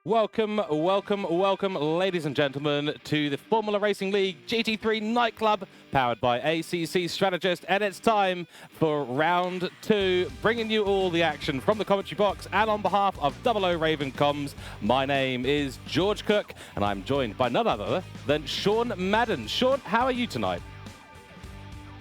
Welcome, ladies and gentlemen, to the Formula Racing League GT3 nightclub, powered by ACC Strategist, and it's time for round two, bringing you all the action from the commentary box. And on behalf of 00 Raven Comms, my name is George Cook, and I'm joined by none other than Sean Madden. Sean, how are you tonight?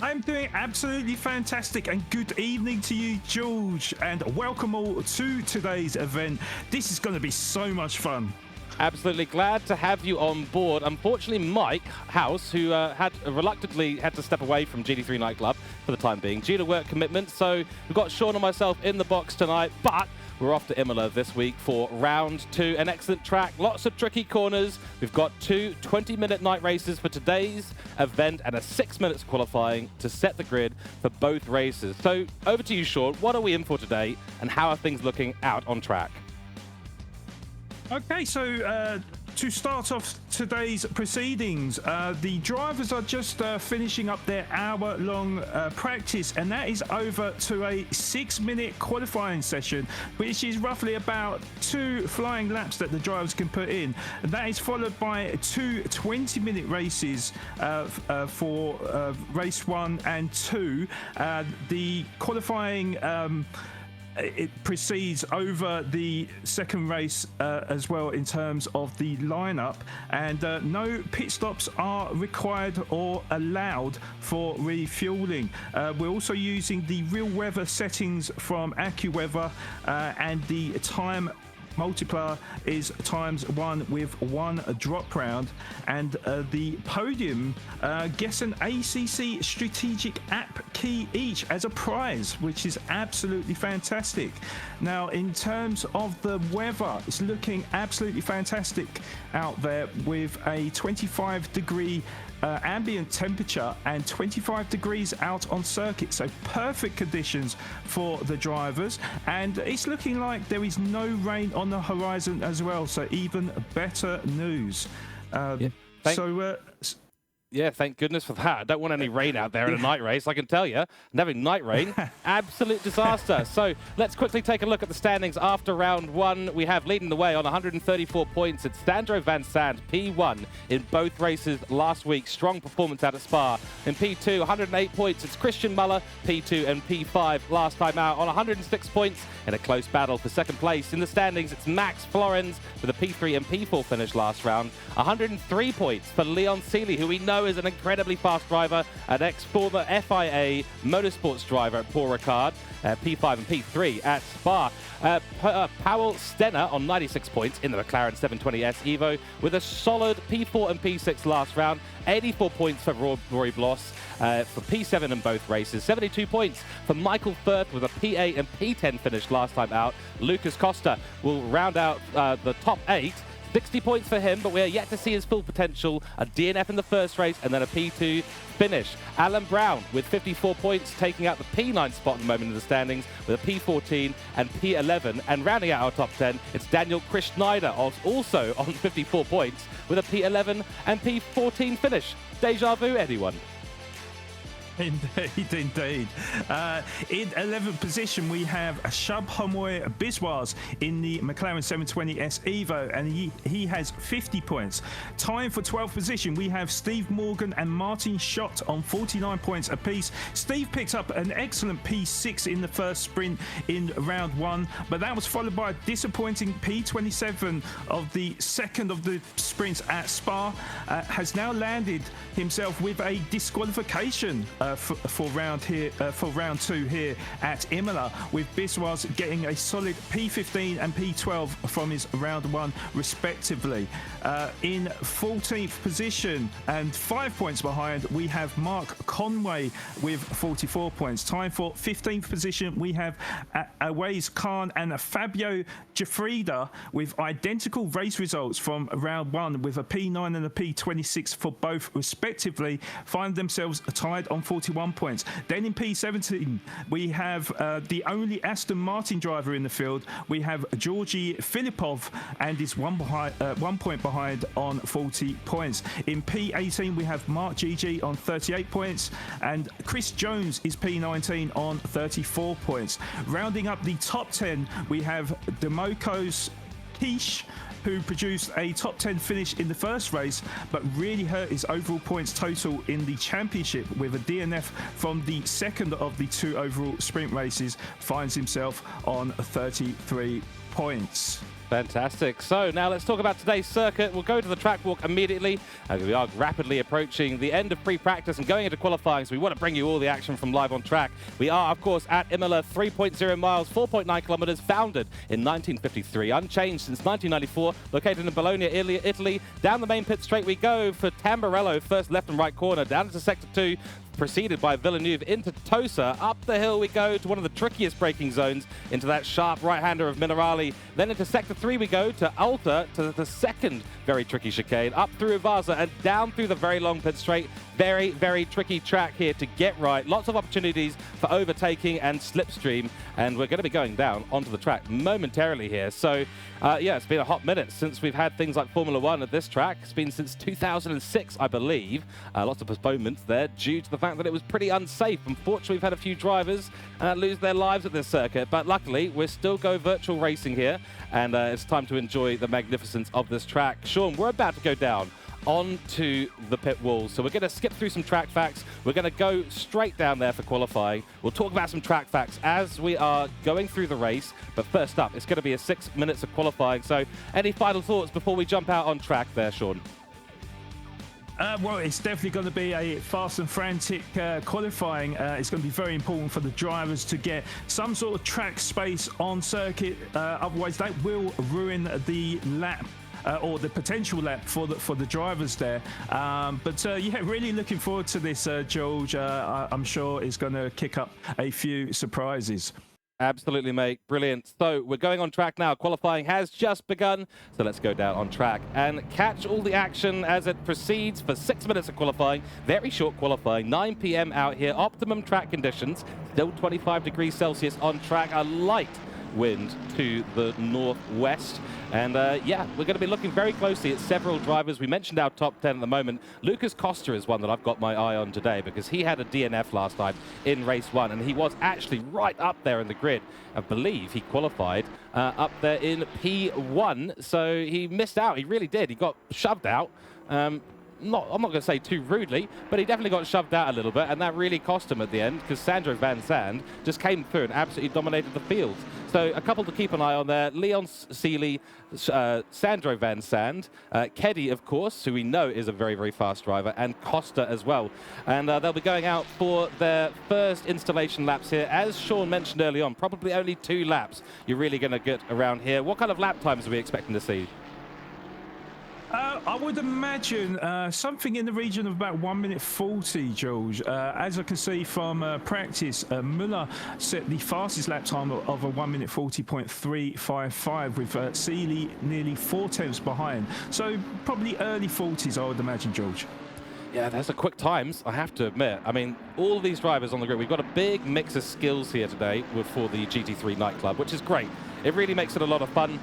I'm doing absolutely fantastic, and good evening to you, George, and welcome all to today's event. This is going to be so much fun. Absolutely glad to have you on board. Unfortunately, Mike House, who had reluctantly had to step away from GT3 nightclub for the time being due to work commitments, so we've got Sean and myself in the box tonight, but we're off to IMOLA this week for round two. An excellent track, lots of tricky corners. We've got two 20-minute night races for today's event and a 6 minutes qualifying to set the grid for both races. So over to you, Sean. What are we in for today, and how are things looking out on track? Okay, so to start off today's proceedings, the drivers are just finishing up their hour-long practice, and that is over to a 6-minute qualifying session, which is roughly about 2 flying laps that the drivers can put in. And that is followed by 2 20-minute races for race 1 and 2. The qualifying it proceeds over the second race as well in terms of the lineup, and no pit stops are required or allowed for refueling. We're also using the real weather settings from AccuWeather, and the time multiplier is ×1 with 1 drop round, and the podium gets an ACC strategic app key each as a prize, which is absolutely fantastic. Now, in terms of the weather, it's looking absolutely fantastic out there with a 25-degree ambient temperature and 25 degrees out on circuit, so perfect conditions for the drivers, and it's looking like there is no rain on the horizon as well, so even better news. Yeah, thank goodness for that. I don't want any rain out there in a night race, I can tell you. And having night rain, absolute disaster. So let's quickly take a look at the standings after round one. We have leading the way on 134 points. It's Sandro Van Sant, P1 in both races last week. Strong performance out at Spa. In P2, 108 points. It's Christian Muller, P2 and P5 last time out on 106 points in a close battle for second place. In the standings, it's Max Florenz with a P3 and P4 finish last round. 103 points for Leon Seeley, who we know is an incredibly fast driver, an ex-former FIA motorsports driver at Paul Ricard, P5 and P3 at Spa. Powell Stenner on 96 points in the McLaren 720S Evo with a solid P4 and P6 last round. 84 points for Rory Bloss for P7 in both races. 72 points for Michael Firth with a P8 and P10 finish last time out. Lucas Costa will round out the top 8. 60 points for him, but we are yet to see his full potential. A DNF in the first race and then a P2 finish. Alan Brown with 54 points, taking out the P9 spot at the moment in the standings with a P14 and P11. And rounding out our top 10, it's Daniel Chris Schneider, also on 54 points with a P11 and P14 finish. Deja vu, anyone? Indeed. In 11th position, we have Shub Homoy Biswas in the McLaren 720S Evo, and he has 50 points. Tying for 12th position, we have Steve Morgan and Martin Schott on 49 points apiece. Steve picked up an excellent P6 in the first sprint in round one, but that was followed by a disappointing P27 of the second of the sprints at Spa. Has now landed himself with a disqualification for round two here at Imola, with Biswas getting a solid P15 and P12 from his round one respectively. In 14th position and 5 points behind, we have Mark Conway with 44 points. Time for 15th position, we have Awais Khan and Fabio Giuffrida with identical race results from round one with a P9 and a P26 for both respectively, find themselves tied on 41 points. Then in P17, we have the only Aston Martin driver in the field. We have Georgi Filipov and is 1 point behind on 40 points. In P18, we have Mark GG on 38 points, and Chris Jones is P19 on 34 points. Rounding up the top 10, we have Demokos Piche, who produced a top 10 finish in the first race, but really hurt his overall points total in the championship with a DNF from the second of the 2 overall sprint races, finds himself on 33 points. Fantastic. So now let's talk about today's circuit. We'll go to the track walk immediately. We are rapidly approaching the end of pre-practice and going into qualifying, so we want to bring you all the action from live on track. We are, of course, at IMOLA, 3.0 miles, 4.9 kilometers, founded in 1953, unchanged since 1994, located in Bologna, Italy. Down the main pit straight we go for Tamburello, first left and right corner, down into sector 2, preceded by Villeneuve into Tosa. Up the hill we go to one of the trickiest braking zones, into that sharp right-hander of Minerali. Then into sector 3 we go to Alta, to the second very tricky chicane, up through Vaza and down through the very long pit straight. Very, very tricky track here to get right. Lots of opportunities for overtaking and slipstream, and we're going to be going down onto the track momentarily here. So, yeah, it's been a hot minute since we've had things like Formula 1 at this track. It's been since 2006, I believe. Lots of postponements there due to the fact that it was pretty unsafe. Unfortunately, we've had a few drivers lose their lives at this circuit, but luckily, we're still go virtual racing here, and it's time to enjoy the magnificence of this track. Sean, we're about to go down onto the pit wall. So we're going to skip through some track facts. We're going to go straight down there for qualifying. We'll talk about some track facts as we are going through the race. But first up, it's going to be a 6 minutes of qualifying. So any final thoughts before we jump out on track there, Sean? Well, it's definitely going to be a fast and frantic qualifying. It's going to be very important for the drivers to get some sort of track space on circuit. Otherwise, that will ruin the lap. Or the potential lap for the drivers there. Yeah, really looking forward to this, George. I'm sure it's going to kick up a few surprises. Absolutely, mate. Brilliant. So we're going on track now. Qualifying has just begun. So let's go down on track and catch all the action as it proceeds for 6 minutes of qualifying. Very short qualifying, 9 p.m. out here. Optimum track conditions, still 25 degrees Celsius on track. A light wind to the northwest, and yeah, we're going to be looking very closely at several drivers. We mentioned our top 10 at the moment. Lucas Costa is one that I've got my eye on today because he had a DNF last time in race 1, and he was actually right up there in the grid. I believe he qualified up there in P1, so he missed out. He really did. He got shoved out. I'm not going to say too rudely, but he definitely got shoved out a little bit, and that really cost him at the end because Sandro Van Zandt just came through and absolutely dominated the field. So a couple to keep an eye on there. Leon Seeley, Sandro Van Zandt, Keddy, of course, who we know is a very, very fast driver, and Costa as well. And they'll be going out for their first installation laps here. As Sean mentioned early on, probably only 2 laps you're really going to get around here. What kind of lap times are we expecting to see? I would imagine something in the region of about 1 minute 40, George. As I can see from practice, Muller set the fastest lap time of a 1 minute 40.355 with Seeley nearly 4 tenths behind. So probably early 40s, I would imagine, George. Yeah, those are quick times, I have to admit. I mean, all of these drivers on the grid, we've got a big mix of skills here today for the GT3 nightclub, which is great. It really makes it a lot of fun.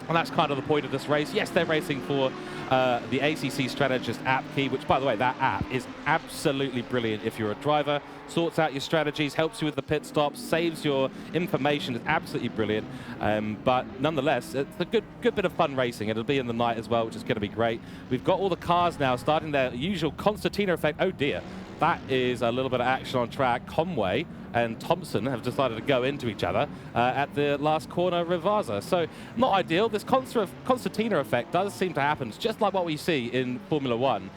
And that's kind of the point of this race. Yes, they're racing for the ACC Strategist app key, which, by the way, that app is absolutely brilliant if you're a driver. Sorts out your strategies, helps you with the pit stops, saves your information. It's absolutely brilliant. But nonetheless, it's a good bit of fun racing. It'll be in the night as well, which is going to be great. We've got all the cars now starting their usual concertina effect. Oh, dear. That is a little bit of action on track. Conway and Thompson have decided to go into each other at the last corner of Vaza. So not ideal. This concertina effect does seem to happen. It's just like what we see in Formula 1,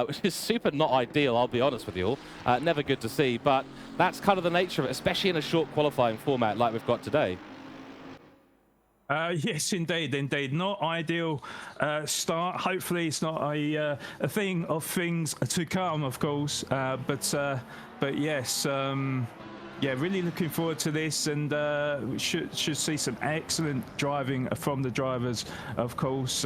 which is super not ideal, I'll be honest with you all. Never good to see, but that's kind of the nature of it, especially in a short qualifying format like we've got today. Yes, indeed. Not ideal start. Hopefully it's not a thing of things to come, of course. But yes, yeah, really looking forward to this, and we should see some excellent driving from the drivers, of course.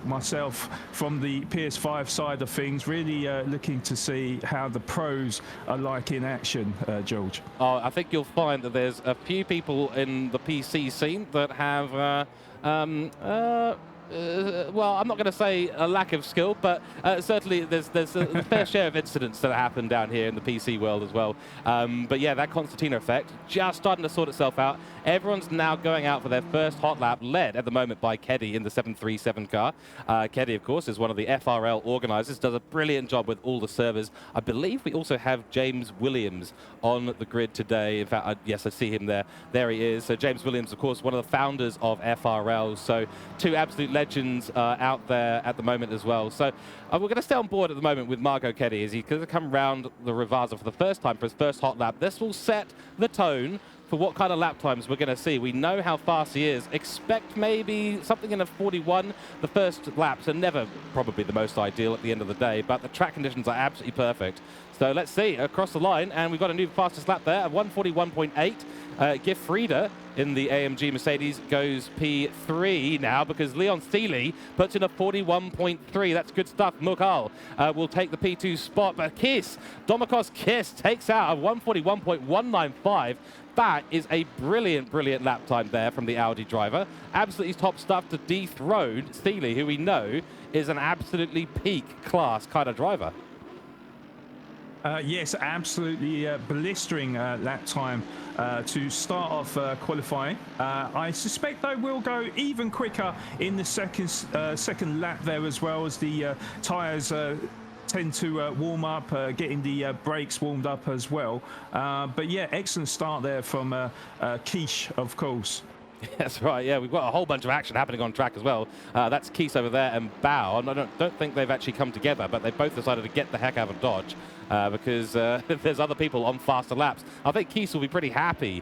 Myself, from the PS5 side of things, really looking to see how the pros are like in action, George. Oh, I think you'll find that there's a few people in the PC scene that have well, I'm not going to say a lack of skill, but certainly there's a fair share of incidents that happen down here in the PC world as well. But yeah, that Constantina effect just starting to sort itself out. Everyone's now going out for their first hot lap, led at the moment by Keddy in the 737 car. Keddy, of course, is one of the FRL organizers, does a brilliant job with all the servers. I believe we also have James Williams on the grid today. In fact, yes, I see him there. There he is. So James Williams, of course, one of the founders of FRL. So two absolute legends out there at the moment as well. So we're going to stay on board at the moment with Margot Keddy as he's going to come round the Rivasa for the first time for his first hot lap. This will set the tone for what kind of lap times we're going to see. We know how fast he is. Expect maybe something in a 41. The first laps are never probably the most ideal at the end of the day, but the track conditions are absolutely perfect. So let's see, across the line, and we've got a new fastest lap there, 141.8. Gifrida in the AMG Mercedes goes P3 now because Leon Seeley puts in a 41.3. That's good stuff. Mughal will take the P2 spot, but Domikos Kiss takes out a 141.195. That is a brilliant, brilliant lap time there from the Audi driver. Absolutely top stuff to dethrone Seeley, who we know is an absolutely peak class kind of driver. Yes, absolutely blistering lap time to start off qualifying. I suspect they will go even quicker in the second lap there as well, as the tyres tend to warm up, getting the brakes warmed up as well. But yeah, excellent start there from Quiche, of course. That's right, yeah, we've got a whole bunch of action happening on track as well. That's Keese over there and Bao. And I don't think they've actually come together, but they both decided to get the heck out of Dodge because there's other people on faster laps. I think Keese will be pretty happy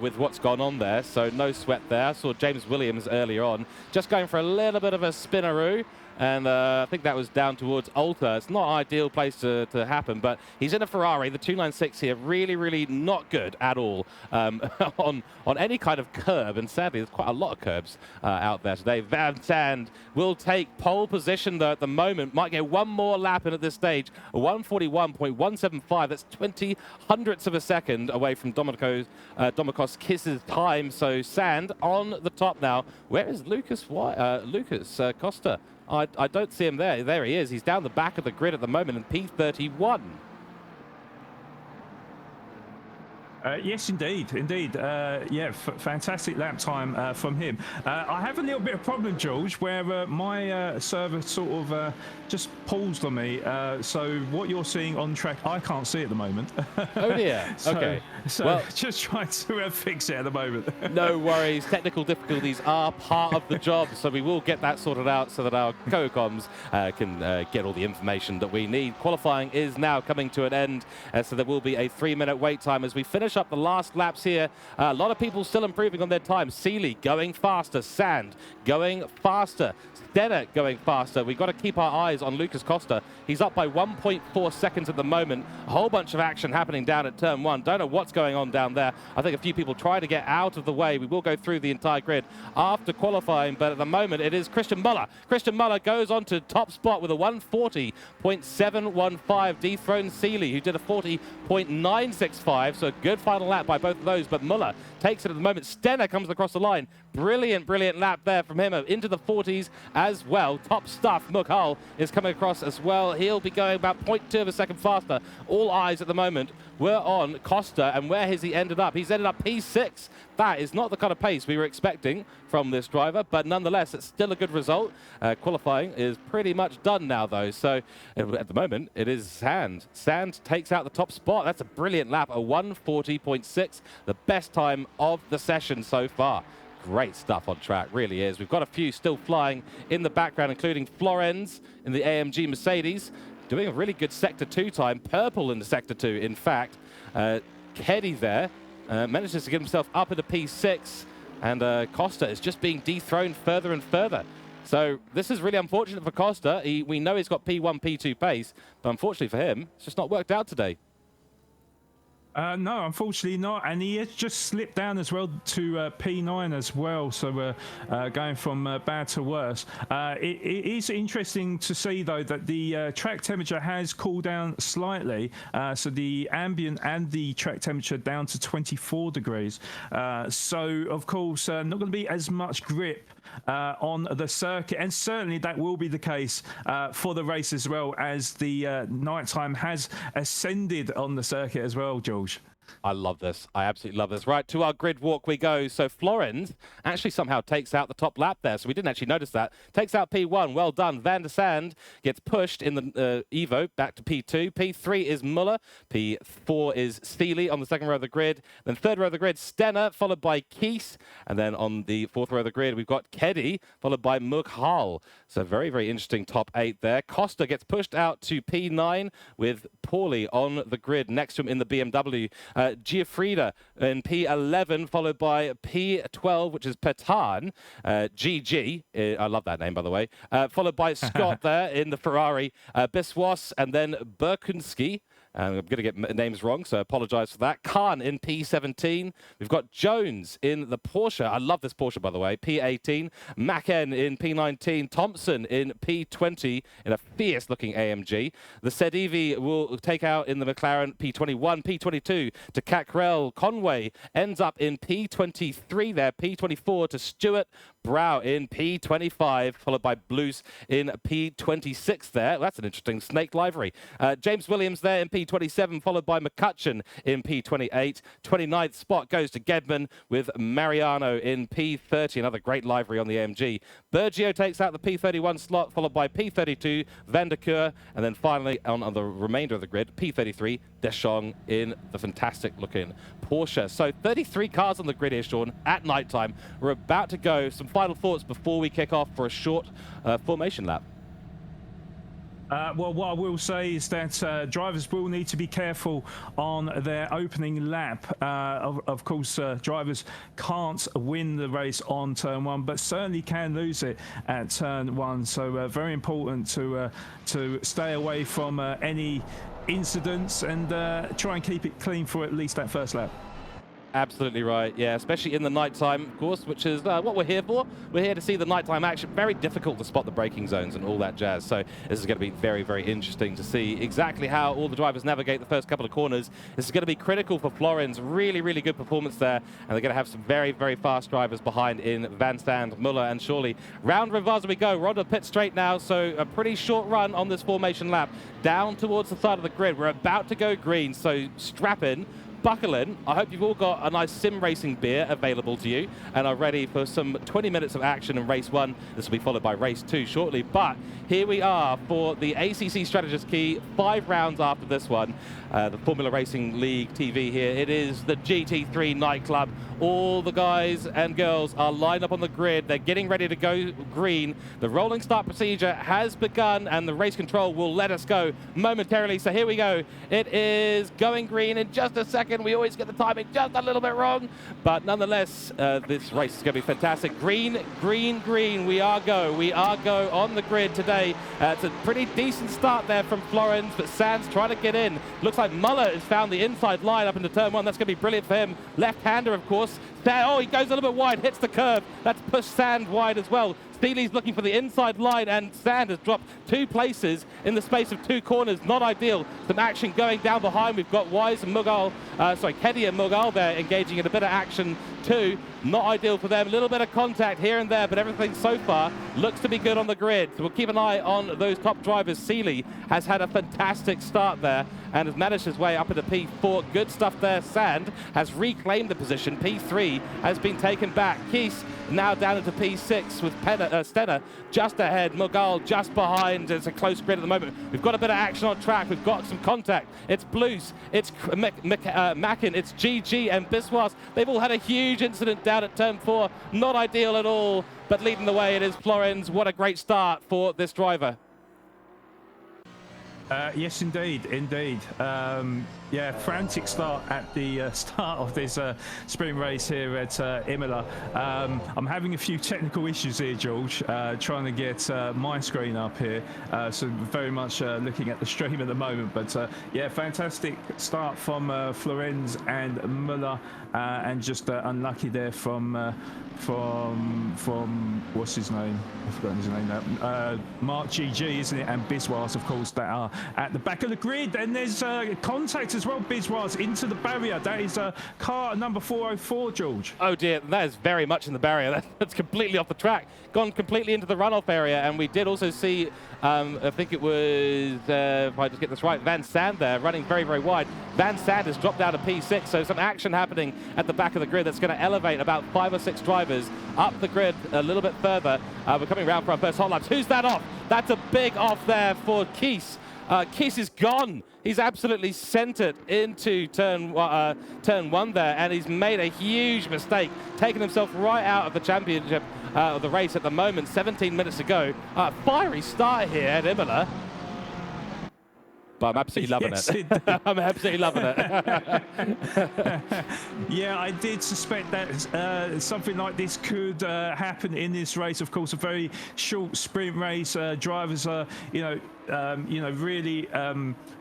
with what's gone on there, so no sweat there. I saw James Williams earlier on just going for a little bit of a spinneroo. And I think that was down towards Alta. It's not an ideal place to happen, but he's in a Ferrari. The 296 here, really, really not good at all on any kind of curb. And sadly, there's quite a lot of curbs out there today. Van Zandt will take pole position, though, at the moment. Might get one more lap in at this stage. 141.175. That's 20 hundredths of a second away from Domikos Kiss's time. So Sand on the top now. Where is Lucas Costa? I don't see him there. There he is. He's down the back of the grid at the moment in P31. Yes, indeed. Yeah, fantastic lap time from him. I have a little bit of problem, George, where my server sort of just paused on me. So what you're seeing on track, I can't see at the moment. Oh dear. Okay. So well, just trying to fix it at the moment. No worries. Technical difficulties are part of the job, so we will get that sorted out so that our co-coms can get all the information that we need. Qualifying is now coming to an end, so there will be a 3-minute wait time as we finish up the last laps here. A lot of people still improving on their time. Seeley going faster. Sand going faster. Stenner going faster. We've got to keep our eyes on Lucas Costa. He's up by 1.4 seconds at the moment. A whole bunch of action happening down at turn 1. Don't know what's going on down there. I think a few people try to get out of the way. We will go through the entire grid after qualifying, but at the moment it is Christian Muller. Christian Muller goes on to top spot with a 140.715. Dethrones Seeley, who did a 40.965. So a good final lap by both of those, but Muller takes it at the moment. Stenner comes across the line. Brilliant, brilliant lap there from him into the 40s as well. Top stuff. Mughal is coming across as well. He'll be going about 0.2 of a second faster. All eyes at the moment were on Costa, and where has he ended up? He's ended up P6. That is not the kind of pace we were expecting from this driver, but nonetheless, it's still a good result. Qualifying is pretty much done now, though. So at the moment, it is Sand. Sand takes out the top spot. That's a brilliant lap, a 140.6, the best time of the session so far. Great stuff on track, really is. We've got a few still flying in the background, including Florenz in the AMG Mercedes, doing a really good Sector 2 time. Purple in the Sector 2, in fact. Keddy there manages to get himself up into P6, and Costa is just being dethroned further and further. So this is really unfortunate for Costa. We know he's got P1, P2 pace, but unfortunately for him, it's just not worked out today. No, unfortunately not, and he has just slipped down as well to P9 as well, so we're going from bad to worse. It is interesting to see though that the track temperature has cooled down slightly, so the ambient and the track temperature down to 24 degrees. So of course not going to be as much grip on the circuit, and certainly that will be the case for the race as well, as the nighttime has ascended on the circuit as well, George. I love this. I absolutely love this. Right, to our grid walk we go. So Florens actually somehow takes out the top lap there. So we didn't actually notice that. Takes out P1. Well done. Van der Sande gets pushed in the Evo back to P2. P3 is Muller. P4 is Seeley on the second row of the grid. Then third row of the grid, Stenner, followed by Kies. And then on the fourth row of the grid, we've got Keddy, followed by Mughal. So very, very interesting top 8 there. Costa gets pushed out to P9 with Pauly on the grid next to him in the BMW. Giuffrida in P11, followed by P12, which is Petan. GG, I love that name, by the way. Followed by Scott there in the Ferrari. Biswas, and then Berkunski. I'm going to get names wrong, so I apologize for that. Khan in P17. We've got Jones in the Porsche. I love this Porsche, by the way. P18. Macken in P19. Thompson in P20 in a fierce-looking AMG. The Sedivi will take out in the McLaren P21. P22 to Cackrell. Conway ends up in P23 there. P24 to Stewart. Brow in P25, followed by Blues in P26 there. That's an interesting snake livery. James Williams there in P27, followed by McCutcheon in P28. 29th spot goes to Gedman with Mariano in P30, another great livery on the AMG. Bergio takes out the P31 slot, followed by P32, Van der Keur, and then finally on the remainder of the grid, P33, Deschamps in the fantastic-looking Porsche. So 33 cars on the grid here, Sean, at night time. We're about to go. Some final thoughts before we kick off for a short formation lap. Well, what I will say is that drivers will need to be careful on their opening lap. Of course, drivers can't win the race on turn 1, but certainly can lose it at turn 1. So very important to stay away from any incidents and try and keep it clean for at least that first lap. Absolutely right, yeah, especially in the nighttime, of course, which is what we're here for. We're here to see the nighttime action. Very difficult to spot the braking zones and all that jazz. So this is going to be very, very interesting to see exactly how all the drivers navigate the first couple of corners. This is going to be critical for Florens. Really, really good performance there. And they're going to have some very, very fast drivers behind in Van Sande, Muller, and Shorley. Round reverse we go. We're on the pit straight now, so a pretty short run on this formation lap. Down towards the side of the grid. We're about to go green, so strap in. Buckle in. I hope you've all got a nice sim racing beer available to you and are ready for some 20 minutes of action in race 1. This will be followed by race 2 shortly. But here we are for the ACC Strategist Key, 5 rounds after this one. The Formula Racing League TV here. It is the GT3 nightclub. All the guys and girls are lined up on the grid. They're getting ready to go green. The rolling start procedure has begun and the race control will let us go momentarily. So here we go. It is going green in just a second. We always get the timing just a little bit wrong, but nonetheless, this race is going to be fantastic. Green, green, green. We are go on the grid today. It's a pretty decent start there from Florens, but Sands trying to get in. Looks like Muller has found the inside line up into turn 1. That's going to be brilliant for him. Left-hander, of course. Oh, he goes a little bit wide, hits the curve. That's pushed Sand wide as well. Steely's looking for the inside line, and Sand has dropped 2 places in the space of 2 corners. Not ideal. Some action going down behind. We've got Wise and Mughal, Keddy and Mughal there engaging in a bit of action too. Not ideal for them. A little bit of contact here and there, but everything so far looks to be good on the grid. So we'll keep an eye on those top drivers. Seeley has had a fantastic start there and has managed his way up into P4. Good stuff there. Sand has reclaimed the position. P3 has been taken back. Kies now down into P6 with Stenner just ahead. Mughal just behind. It's a close grid at the moment. We've got a bit of action on track. We've got some contact. It's Blues, it's Macken, it's GG and Biswas. They've all had a huge incident down at turn 4. Not ideal at all, but leading the way it is Florens. What a great start for this driver. Yes, indeed. Yeah, frantic start at the start of this sprint race here at Imola. I'm having a few technical issues here, George, trying to get my screen up here. So very much looking at the stream at the moment. But yeah, fantastic start from Florenz and Müller, and just unlucky there from what's his name? I've forgotten his name now. Mark GG, isn't it? And Biswas, of course, that are at the back of the grid. And there's contact as well, Biswas, into the barrier. That is car number 404, George. Oh dear, that is very much in the barrier. That's completely off the track, gone completely into the runoff area. And we did also see, I think it was, if I just get this right, Van Sand there running very, very wide. Van Sand has dropped out of P6, so some action happening at the back of the grid that's going to elevate about 5 or 6 drivers up the grid a little bit further. We're coming around for our first hot laps. Who's that off? That's a big off there for Keese. Keese is gone. He's absolutely sent it into turn 1 there, and he's made a huge mistake, taking himself right out of the championship of the race at the moment. 17 minutes to go. Fiery start here at Imola. But I'm absolutely loving it. I'm absolutely loving it. Yeah, I did suspect that something like this could happen in this race. Of course, a very short sprint race. Drivers are, really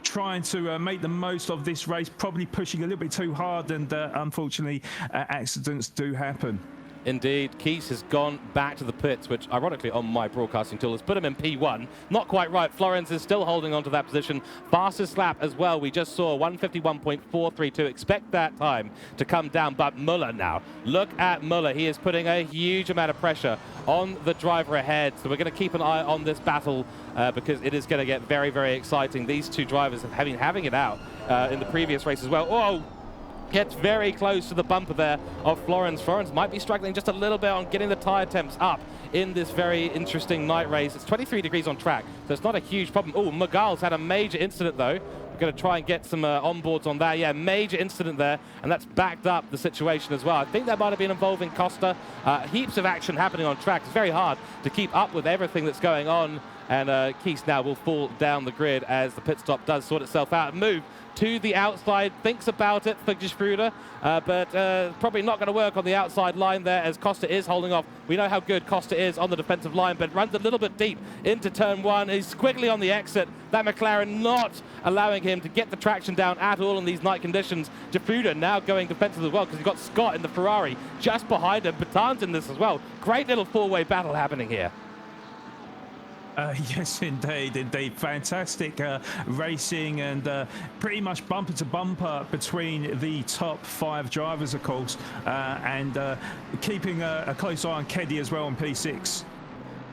trying to make the most of this race, probably pushing a little bit too hard, and unfortunately, accidents do happen. Indeed, Keese has gone back to the pits, which ironically on my broadcasting tool has put him in P1. Not quite right. Florenz is still holding on to that position. Fastest lap as well. We just saw 151.432. Expect that time to come down. But Müller now. Look at Müller. He is putting a huge amount of pressure on the driver ahead. So we're going to keep an eye on this battle because it is going to get very, very exciting. These two drivers have been having it out in the previous race as well. Oh! Gets very close to the bumper there of Florenz. Florenz might be struggling just a little bit on getting the tyre temps up in this very interesting night race. It's 23 degrees on track, so it's not a huge problem. Oh, Magal's had a major incident though. We're going to try and get some onboards on that. Yeah, major incident there, and that's backed up the situation as well. I think that might have been involving Costa. Heaps of action happening on track. It's very hard to keep up with everything that's going on, and Keese now will fall down the grid as the pit stop does sort itself out and move to the outside, thinks about it for Geschruder, but probably not going to work on the outside line there as Costa is holding off. We know how good Costa is on the defensive line, but runs a little bit deep into turn 1. He's squiggly on the exit. That McLaren not allowing him to get the traction down at all in these night conditions. Geschruder now going defensive as well because he's got Scott in the Ferrari just behind him. Baton's in this as well. Great little four-way battle happening here. Yes, indeed. Fantastic racing, and pretty much bumper to bumper between the top 5 drivers, of course, and keeping a close eye on Keddy as well on P6.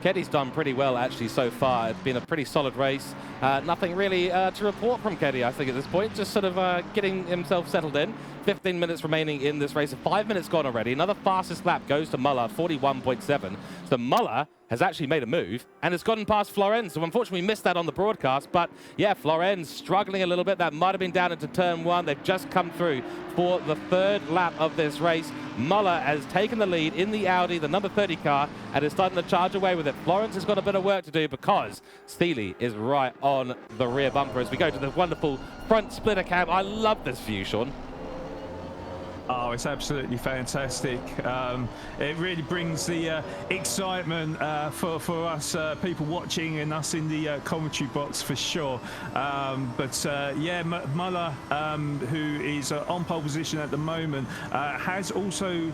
Keddy's done pretty well actually so far. It's been a pretty solid race. Nothing really to report from Keddy, I think, at this point. Just sort of getting himself settled in. 15 minutes remaining in this race. 5 minutes gone already. Another fastest lap goes to Müller, 41.7. So Müller has actually made a move and has gotten past Florenz. So unfortunately we missed that on the broadcast. But yeah, Florenz struggling a little bit. That might have been down into turn 1. They've just come through for the 3rd lap of this race. Müller has taken the lead in the Audi, the number 30 car, and is starting to charge away with it. Florenz has got a bit of work to do because Steely is right on the rear bumper as we go to the wonderful front splitter cam. I love this view, Sean. Oh, it's absolutely fantastic. It really brings the excitement for us people watching and us in the commentary box for sure. Yeah, Müller, who is on pole position at the moment, has also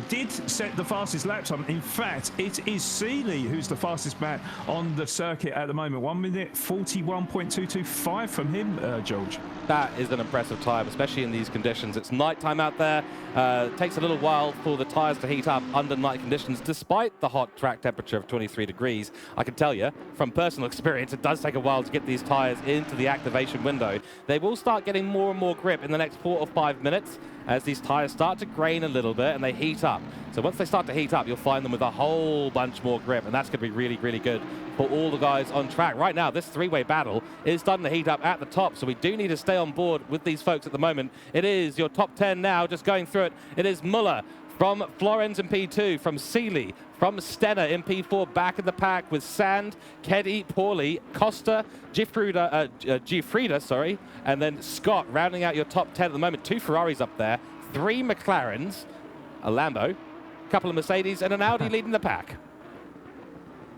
did set the fastest lap time. In fact, it is Seely who's the fastest man on the circuit at the moment. 1 minute 41.225 from him, George. That is an impressive time, especially in these conditions. It's night time out there. It takes a little while for the tyres to heat up under night conditions, despite the hot track temperature of 23 degrees. I can tell you, from personal experience, it does take a while to get these tyres into the activation window. They will start getting more and more grip in the next 4 or 5 minutes as these tyres start to grain a little bit and they heat up. So once they start to heat up, you'll find them with a whole bunch more grip, and that's going to be really, really good for all the guys on track. Right now, this 3-way battle is starting to heat up at the top, so we do need to stay on board with these folks at the moment. It is your top 10 now, just going through it. It is Müller, From Florenz in P2, from Seeley, from Stenner in P4, back in the pack with Sand, Keddy, Pauly, Costa, Gifrida, sorry, and then Scott rounding out your top 10 at the moment. 2 Ferraris up there, 3 McLarens, a Lambo, a couple of Mercedes, and an Audi leading the pack.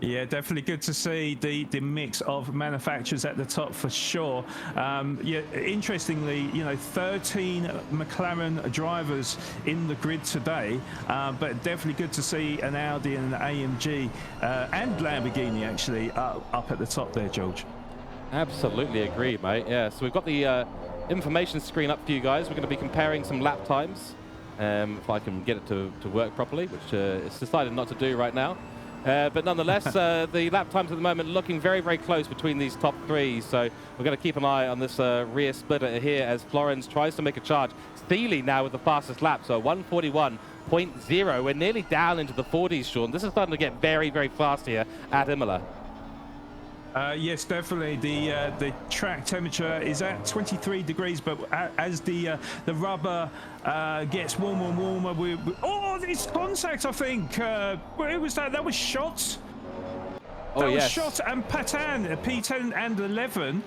Yeah, definitely good to see the mix of manufacturers at the top for sure. Yeah, interestingly, you know, 13 McLaren drivers in the grid today, but definitely good to see an Audi and an AMG and Lamborghini actually up at the top there, George. Absolutely agree, mate. Yeah, so we've got the information screen up for you guys. We're going to be comparing some lap times, if I can get it to work properly, which it's decided not to do right now. But nonetheless, the lap times at the moment looking very, very close between these top 3. So we're going to keep an eye on this rear splitter here as Florenz tries to make a charge. Thiele now with the fastest lap, so 141.0. We're nearly down into the 40s, Sean. This is starting to get very, very fast here at Imola. Yes, definitely. The track temperature is at 23 degrees, but as the rubber gets warmer and warmer, oh, this contact! I think where was that? That was Schott. Oh, that was yes. Schott and Patan, P10 and 11.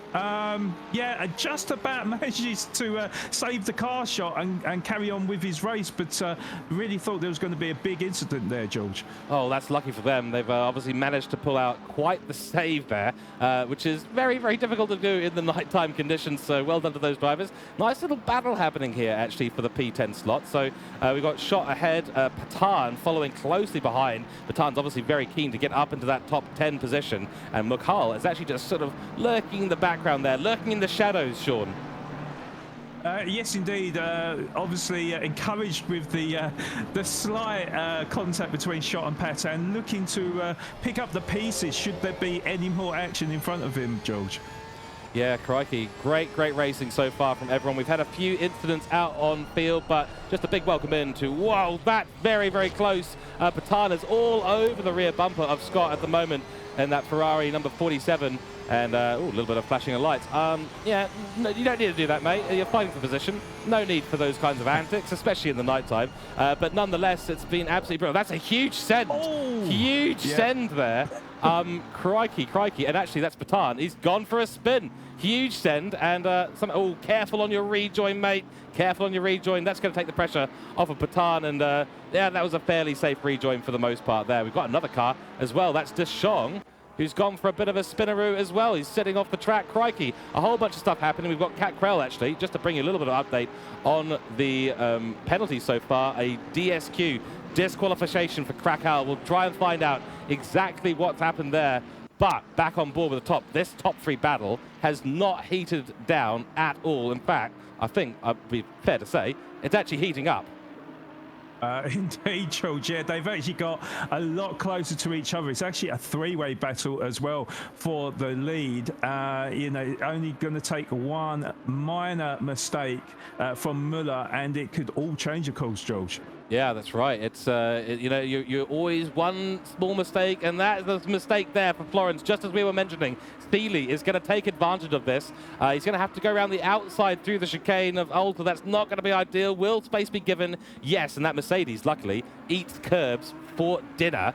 Yeah, just about manages to save the car shot and carry on with his race, but really thought there was going to be a big incident there, George. Oh, that's lucky for them. They've obviously managed to pull out quite the save there, which is very, very difficult to do in the nighttime conditions. So well done to those drivers. Nice little battle happening here, actually, for the P10 slot. So we've got Schott ahead, Patan following closely behind. Patan's obviously very keen to get up into that top 10 position, and Mukhal is actually just sort of lurking in the background there, lurking in the shadows, Sean. Yes, indeed. Obviously encouraged with the slight contact between Schott and Patan, looking to pick up the pieces should there be any more action in front of him, George. Yeah, crikey. Great, great racing so far from everyone. We've had a few incidents out on field, but just a big welcome in to, wow, that very, very close. Patan is all over the rear bumper of Scott at the moment in that Ferrari number 47. And a little bit of flashing of lights. Yeah, no, you don't need to do that, mate. You're fighting for position. No need for those kinds of antics, especially in the nighttime. But nonetheless, it's been absolutely brilliant. That's a huge send. Oh, huge send there. Crikey, crikey. And actually, that's Patan. He's gone for a spin. Huge send. And oh, careful on your rejoin, mate. Careful on your rejoin. That's going to take the pressure off of Patan. And yeah, that was a fairly safe rejoin for the most part there. We've got another car as well. That's Deschamps, who's gone for a bit of a spinneroo as well. He's sitting off the track. Crikey. A whole bunch of stuff happening. We've got Cat Krell, actually, just to bring you a little bit of update on the penalties so far. A DSQ, disqualification for Krakow. We'll try and find out exactly what's happened there. But back on board with the top. This top 3 battle has not heated down at all. In fact, I think I'd be fair to say it's actually heating up. Indeed, George. Yeah, they've actually got a lot closer to each other. It's actually a 3-way battle as well for the lead. You know, only going to take one minor mistake from Muller, and it could all change the course, George. Yeah, that's right. It's you know, you're always one small mistake, and that is a mistake there for Florenz. Just as we were mentioning, Thiele is going to take advantage of this. He's going to have to go around the outside through the chicane of Alta. That's not going to be ideal. Will space be given? Yes, and that Mercedes, luckily, eats curbs for dinner.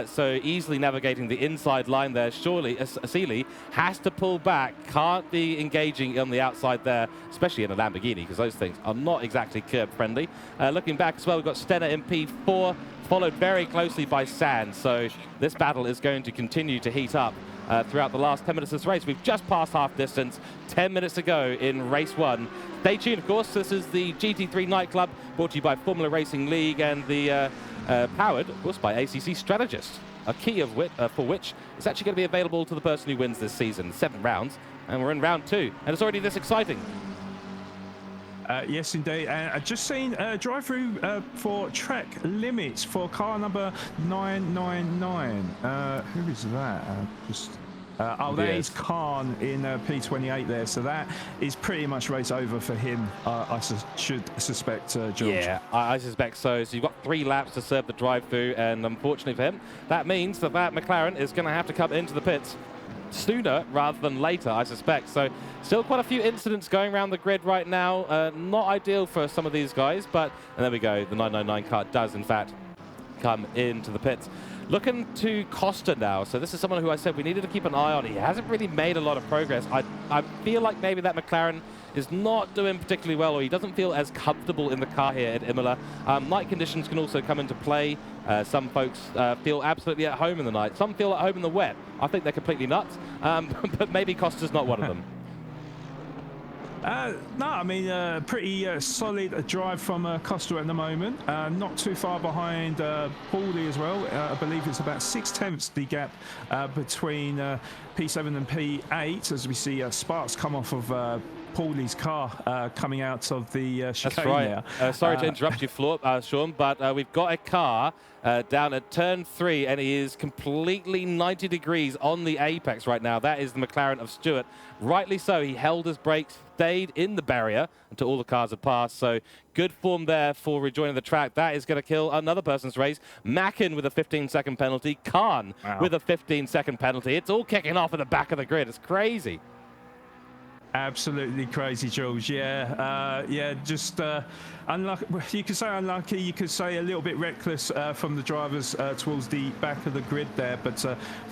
So easily navigating the inside line there. Surely Seeley has to pull back, can't be engaging on the outside there, especially in a Lamborghini, because those things are not exactly curb friendly. Looking back as well, we've got Stenner in P4, followed very closely by Sand. So this battle is going to continue to heat up throughout the last 10 minutes of this race. We've just passed half distance, 10 minutes to go in race 1. Stay tuned, of course. This is the GT3 nightclub, brought to you by Formula Racing League and the powered, of course, by ACC Strategist. A key of for which is actually going to be available to the person who wins this season. 7 rounds, and we're in round 2, and it's already this exciting. Yes, indeed. And I've just seen drive-through for track limits for car number 999. Who is that? Oh, that is Khan in P28 there. So that is pretty much race over for him, I should suspect, George. Yeah, I suspect so. So you've got 3 laps to serve the drive-through, and unfortunately for him, that means that McLaren is going to have to come into the pits sooner rather than later, I suspect. So still quite a few incidents going around the grid right now. Not ideal for some of these guys, but and there we go. The 999 car does, in fact, come into the pits. Looking to Costa now. So this is someone who I said we needed to keep an eye on. He hasn't really made a lot of progress. I feel like maybe that McLaren is not doing particularly well, or he doesn't feel as comfortable in the car here at Imola. Night conditions can also come into play. Some folks feel absolutely at home in the night. Some feel at home in the wet. I think they're completely nuts, but maybe Costa's not one of them. No, I mean, pretty solid drive from Costa at the moment. Not too far behind Paulie as well. I believe it's about 6/10 the gap between P7 and P8, as we see sparks come off of Paulie's car coming out of the chicane. That's right. There. Sorry to interrupt you, Sean, but we've got a car down at turn 3, and he is completely 90 degrees on the apex right now. That is the McLaren of Stewart. Rightly so. He held his brakes, stayed in the barrier until all the cars had passed. So good form there for rejoining the track. That is going to kill another person's race. Mackin with a 15-second penalty. Khan with a 15-second penalty. It's all kicking off at the back of the grid. It's crazy. Absolutely crazy, Jules. Yeah, yeah, just unlucky. You could say unlucky. You could say a little bit reckless from the drivers towards the back of the grid there. But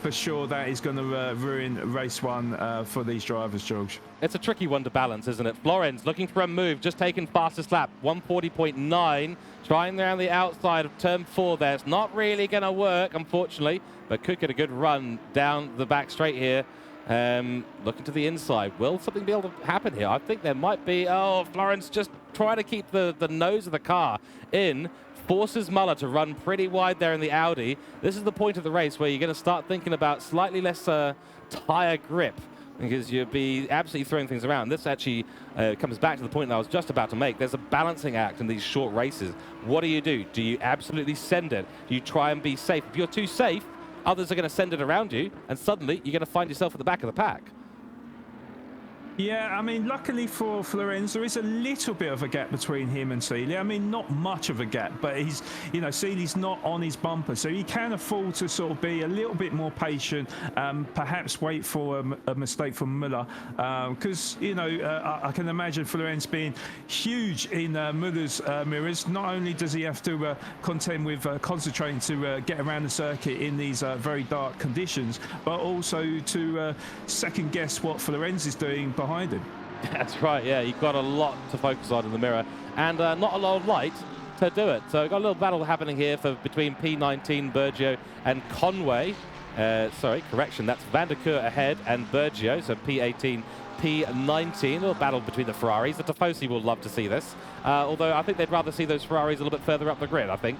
for sure, that is going to ruin race 1 for these drivers, Jules. It's a tricky one to balance, isn't it? Florenz looking for a move, just taken fastest lap, 140.9, trying around the outside of turn 4 there. It's not really going to work, unfortunately, but could get a good run down the back straight here. Looking to the inside. Will something be able to happen here? I think there might be. Oh, Florenz just trying to keep the nose of the car in. Forces Muller to run pretty wide there in the Audi. This is the point of the race where you're going to start thinking about slightly less tyre grip, because you'll be absolutely throwing things around. This actually comes back to the point that I was just about to make. There's a balancing act in these short races. What do? Do you absolutely send it? Do you try and be safe? If you're too safe, others are going to send it around you, and suddenly you're going to find yourself at the back of the pack. Yeah, I mean, luckily for Florenz, there is a little bit of a gap between him and Seeley. I mean, not much of a gap, but he's, you know, Seeley's not on his bumper, so he can afford to sort of be a little bit more patient, perhaps wait for a mistake from Muller, because, you know, I can imagine Florenz being huge in Muller's mirrors. Not only does he have to contend with concentrating to get around the circuit in these very dark conditions, but also to second guess what Florenz is doing behind him. That's right, yeah, you've got a lot to focus on in the mirror, and not a lot of light to do it. So we've got a little battle happening here between P19, Bergio, and Conway. Sorry, correction, that's Van der Keur ahead and Bergio, so P18, P19. A little battle between the Ferraris. The Tifosi will love to see this, although I think they'd rather see those Ferraris a little bit further up the grid, I think.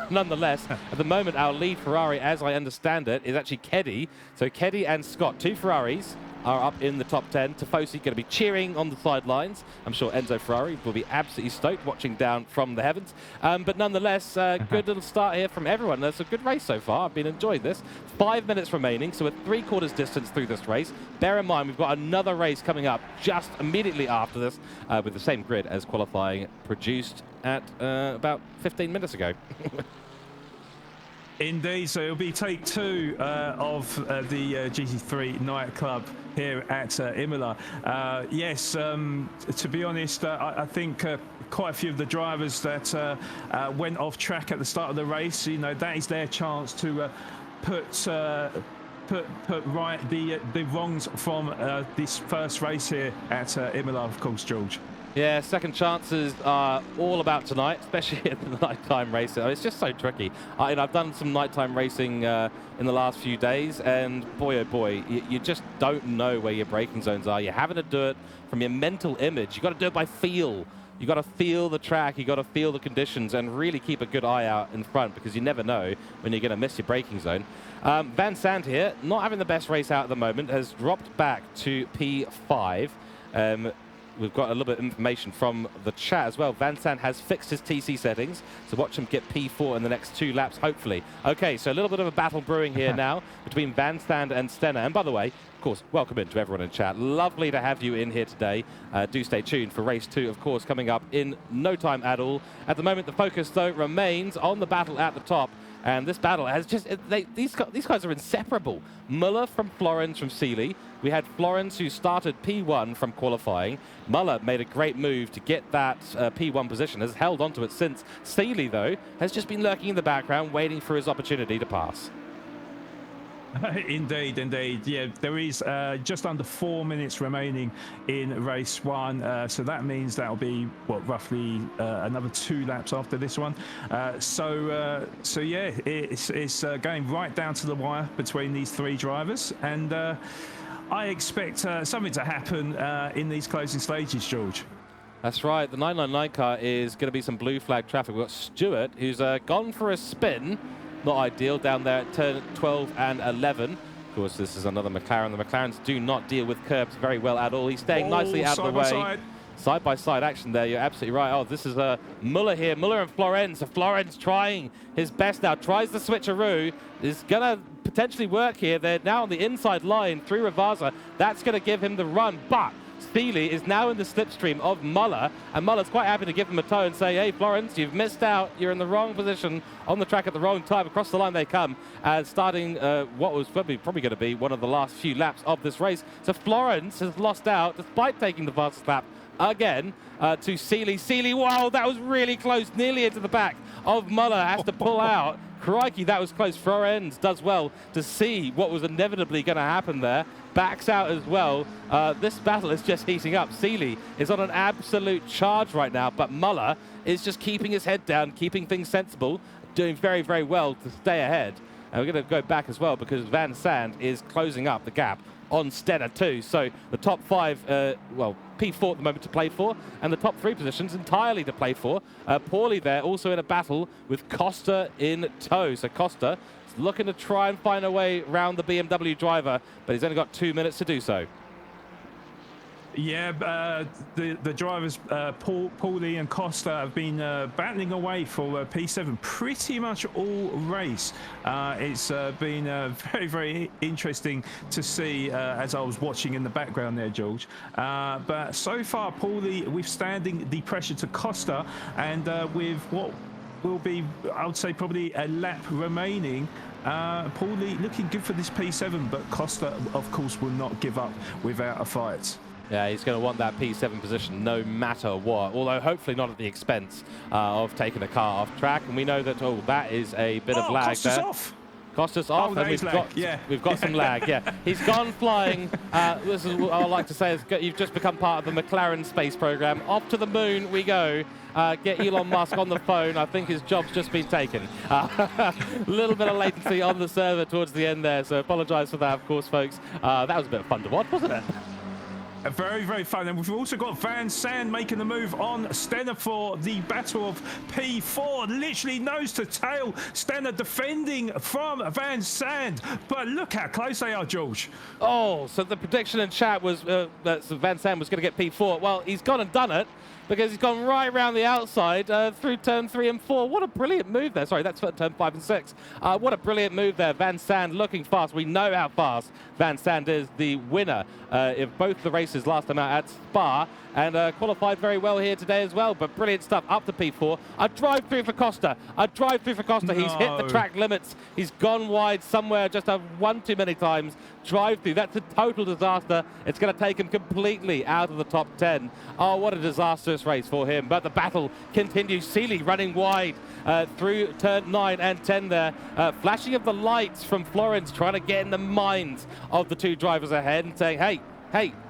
Nonetheless, at the moment, our lead Ferrari, as I understand it, is actually Keddy. So Keddy and Scott, 2 Ferraris, are up in the top 10. Tifosi going to be cheering on the sidelines. I'm sure Enzo Ferrari will be absolutely stoked watching down from the heavens. But nonetheless, good little start here from everyone. There's a good race so far. I've been enjoying this. 5 minutes remaining, so we're 3/4 distance through this race. Bear in mind, we've got another race coming up just immediately after this with the same grid as qualifying produced at about 15 minutes ago. Indeed, so it'll be take 2 of the GT3 nightclub here at Imola. Yes, to be honest, I think quite a few of the drivers that went off track at the start of the race, you know, that is their chance to put right the wrongs from this first race here at Imola, of course, George. Yeah, second chances are all about tonight, especially at the nighttime racing. It's just so tricky. I've done some nighttime racing in the last few days, and boy, oh boy, you just don't know where your braking zones are. You're having to do it from your mental image. You've got to do it by feel. You've got to feel the track. You've got to feel the conditions and really keep a good eye out in front, because you never know when you're going to miss your braking zone. Van Sant here, not having the best race out at the moment, has dropped back to P5. We've got a little bit of information from the chat as well. Van Sant has fixed his TC settings, so watch him get P4 in the next 2 laps, hopefully. Okay, so a little bit of a battle brewing here now between Van Sant and Stenner. And by the way, of course, welcome in to everyone in chat. Lovely to have you in here today. Do stay tuned for race 2, of course, coming up in no time at all. At the moment, the focus, though, remains on the battle at the top. And this battle has just, these guys are inseparable. Muller from Florence from Sealy. We had Florence who started P1 from qualifying. Muller made a great move to get that P1 position, has held onto it since. Sealy, though, has just been lurking in the background, waiting for his opportunity to pass. Indeed, indeed. Yeah, there is just under 4 minutes remaining in race 1. So that means that'll be, what, roughly another 2 laps after this one. So yeah, it's going right down to the wire between these 3 drivers. And I expect something to happen in these closing stages, George. That's right. The 999 car is going to be some blue flag traffic. We've got Stewart, who's gone for a spin. Not ideal down there at turn 12 and 11. Of course, this is another McLaren. The McLarens do not deal with curbs very well at all. He's staying nicely out of the way. Side-by-side action there. You're absolutely right. Oh, this is Muller here. Muller and Florence. Florence trying his best now. Tries the switcheroo. Is going to potentially work here. They're now on the inside line through Ravaza. That's going to give him the run. But Sealy is now in the slipstream of Muller, and Muller's quite happy to give him a tow and say, hey, Florence, you've missed out. You're in the wrong position on the track at the wrong time. Across the line they come, starting what was probably going to be one of the last few laps of this race. So Florence has lost out, despite taking the fastest lap again, to Sealy. Sealy, wow, that was really close, nearly into the back of Muller, has to pull out. Crikey, that was close. Florence does well to see what was inevitably going to happen there. Backs out as well. This battle is just heating up. Sealy is on an absolute charge right now, but Muller is just keeping his head down, keeping things sensible, doing very, very well to stay ahead. And we're going to go back as well because Van Sand is closing up the gap on Stenner too. So the top 5, well, P4 at the moment to play for, and the top 3 positions entirely to play for. Paulie there also in a battle with Costa in tow. So Costa is looking to try and find a way around the BMW driver, but he's only got 2 minutes to do so. Yeah, the drivers, Paulie and Costa, have been battling away for P7 pretty much all race. It's been very, very interesting to see as I was watching in the background there, George. But so far, Paulie withstanding the pressure to Costa, and with what will be, I would say, probably a lap remaining, Paulie looking good for this P7, but Costa, of course, will not give up without a fight. Yeah, he's going to want that P7 position no matter what, although hopefully not at the expense of taking a car off track. And we know that, that is a bit of lag Costa's there. off. Costa's off, and we've got some lag. Yeah, he's gone flying. This is what I like to say is you've just become part of the McLaren space program. Off to the moon we go. Get Elon Musk on the phone. I think his job's just been taken. A little bit of latency on the server towards the end there, so apologise for that, of course, folks. That was a bit of fun to watch, wasn't it? Very, very fun. And we've also got Van Sand making the move on Stenner for the battle of P4. Literally nose to tail. Stenner defending from Van Sand. But look how close they are, George. Oh, so the prediction in chat was that Van Sand was going to get P4. Well, he's gone and done it, because he's gone right around the outside through turn 3 and 4. What a brilliant move there. Sorry, that's for turn 5 and 6. What a brilliant move there. Van Sand looking fast. We know how fast Van Sand is, the winner of both the races last time out at Spa, and qualified very well here today as well. But brilliant stuff up to P4. A drive through for Costa. A drive through for Costa. No. He's hit the track limits. He's gone wide somewhere just one too many times. Drive through. That's a total disaster. It's going to take him completely out of the top 10. Oh, what a disastrous race for him. But the battle continues. Sealy running wide through turn 9 and 10 there. Flashing of the lights from Florence, trying to get in the minds of the 2 drivers ahead and saying, hey,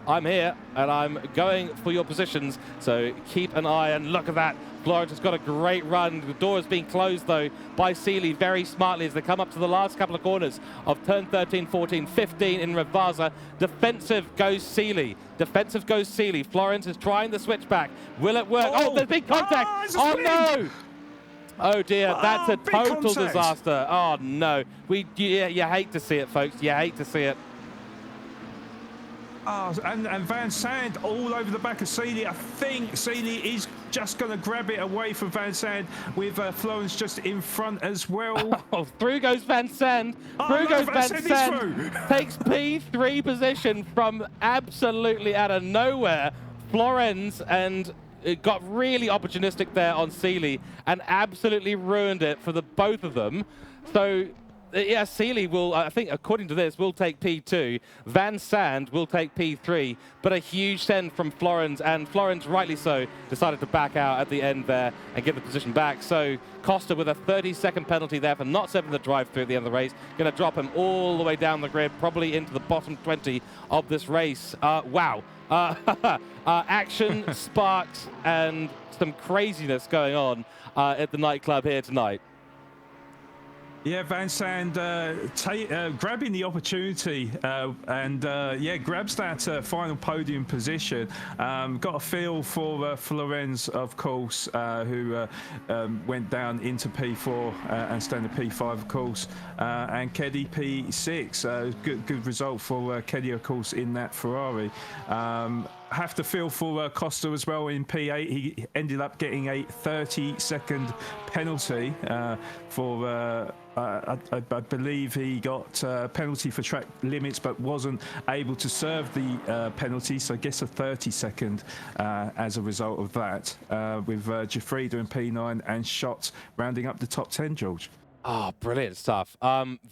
I'm here and I'm going for your positions. So keep an eye, and look at that. Florence has got a great run. The door is being closed, though, by Sealy very smartly as they come up to the last couple of corners of turn 13, 14, 15 in Ravaza. Defensive goes Sealy. Defensive goes Sealy. Florence is trying the switchback. Will it work? Oh, there's big contact. Oh, no. Oh, dear. That's a total disaster. Oh, no. You hate to see it, folks. You hate to see it. Oh, and Van Sand all over the back of Sealy. I think Sealy is just going to grab it away from Van Sand with Florence just in front as well. Oh, through goes Van Sand. Through goes Van Sand. Takes P3 position from absolutely out of nowhere. Florence, and it got really opportunistic there on Sealy and absolutely ruined it for the both of them. So, yeah, Seeley will, I think, according to this, will take P2. Van Sand will take P3, but a huge send from Florence, and Florence, rightly so, decided to back out at the end there and get the position back. So Costa with a 30-second penalty there for not setting the drive-through at the end of the race. Going to drop him all the way down the grid, probably into the bottom 20 of this race. Wow. Action, sparks, and some craziness going on at the nightclub here tonight. Yeah, Van Sand grabbing the opportunity and grabs that final podium position. Got a feel for Florenz, of course, who went down into P4 and standard P5, of course, and Keddy P6. Good result for Keddy, of course, in that Ferrari. Have to feel for Costa as well in P8. He ended up getting a 30-second penalty for. I believe he got a penalty for track limits, but wasn't able to serve the penalty, so gets a 30-second as a result of that. With Jafrida in P9 and Schott rounding up the top 10, George. Oh, brilliant stuff.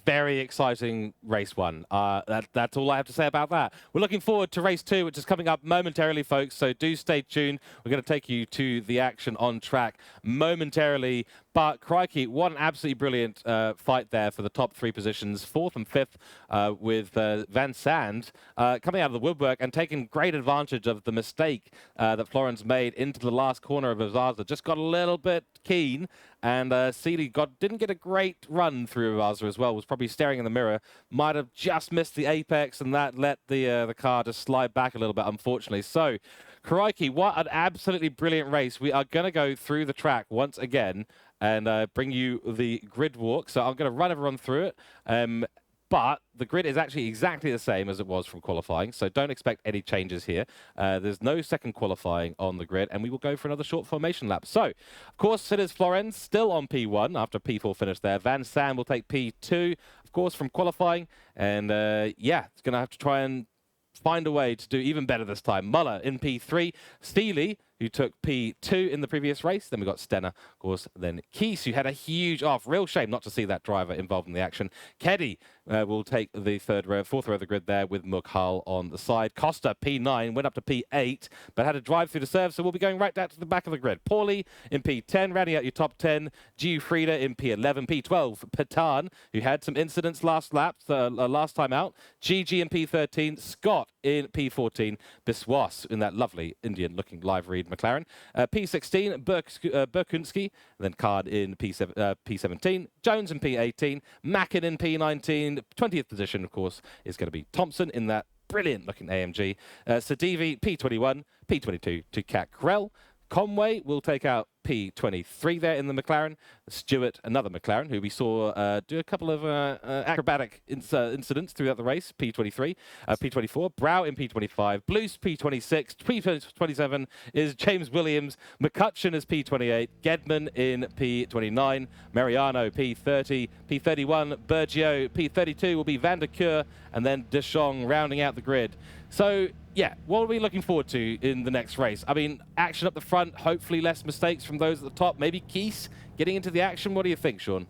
Very exciting race one. That's all I have to say about that. We're looking forward to race 2, which is coming up momentarily, folks, so do stay tuned. We're going to take you to the action on track momentarily. But crikey, what an absolutely brilliant fight there for the top 3 positions, 4th and 5th, with Van Sand coming out of the woodwork and taking great advantage of the mistake that Florence made into the last corner of Azaza. Just got a little bit keen, and Seeley didn't get a great run through Azaza as well, was probably staring in the mirror, might have just missed the apex, and that let the car just slide back a little bit, unfortunately. So, crikey, what an absolutely brilliant race. We are going to go through the track once again and bring you the grid walk. So I'm going to run everyone through it. But the grid is actually exactly the same as it was from qualifying, so don't expect any changes here. There's no second qualifying on the grid, and we will go for another short formation lap. So, of course, it is Florence still on P1 after P4 finished there. Van Sand will take P2, of course, from qualifying. And, yeah, it's going to have to try and find a way to do even better this time. Muller in P3. Steely, who took P2 in the previous race. Then we got Stenner, of course. Then Keese, who had a huge off. Real shame not to see that driver involved in the action. Keddy will take the fourth row of the grid there with Mughal on the side. Costa, P9, went up to P8, but had a drive through the serve, so we'll be going right down to the back of the grid. Paulie in P10, rounding out your top 10. Giuffrida in P11. P12, Patan, who had some incidents last time out. GG in P13. Scott in P14. Biswas in that lovely Indian-looking live read McLaren. P16, Burkunski, then Card in P17. Jones in P18. Mackin in P19. 20th position, of course, is going to be Thompson in that brilliant-looking AMG. Sadivi, P21. P22 to Cat Krell. Conway will take out P23 there in the McLaren. Stewart, another McLaren, who we saw do a couple of acrobatic incidents throughout the race. P23, P24, Brow in P25, Blues P26, P27 is James Williams, McCutcheon is P28, Gedman in P29, Mariano P30, P31, Bergio, P32 will be Van der Keur, and then Deschong rounding out the grid. So, yeah, what are we looking forward to in the next race? I mean, action up the front, hopefully less mistakes from those at the top. Maybe Keese getting into the action. What do you think, Sean?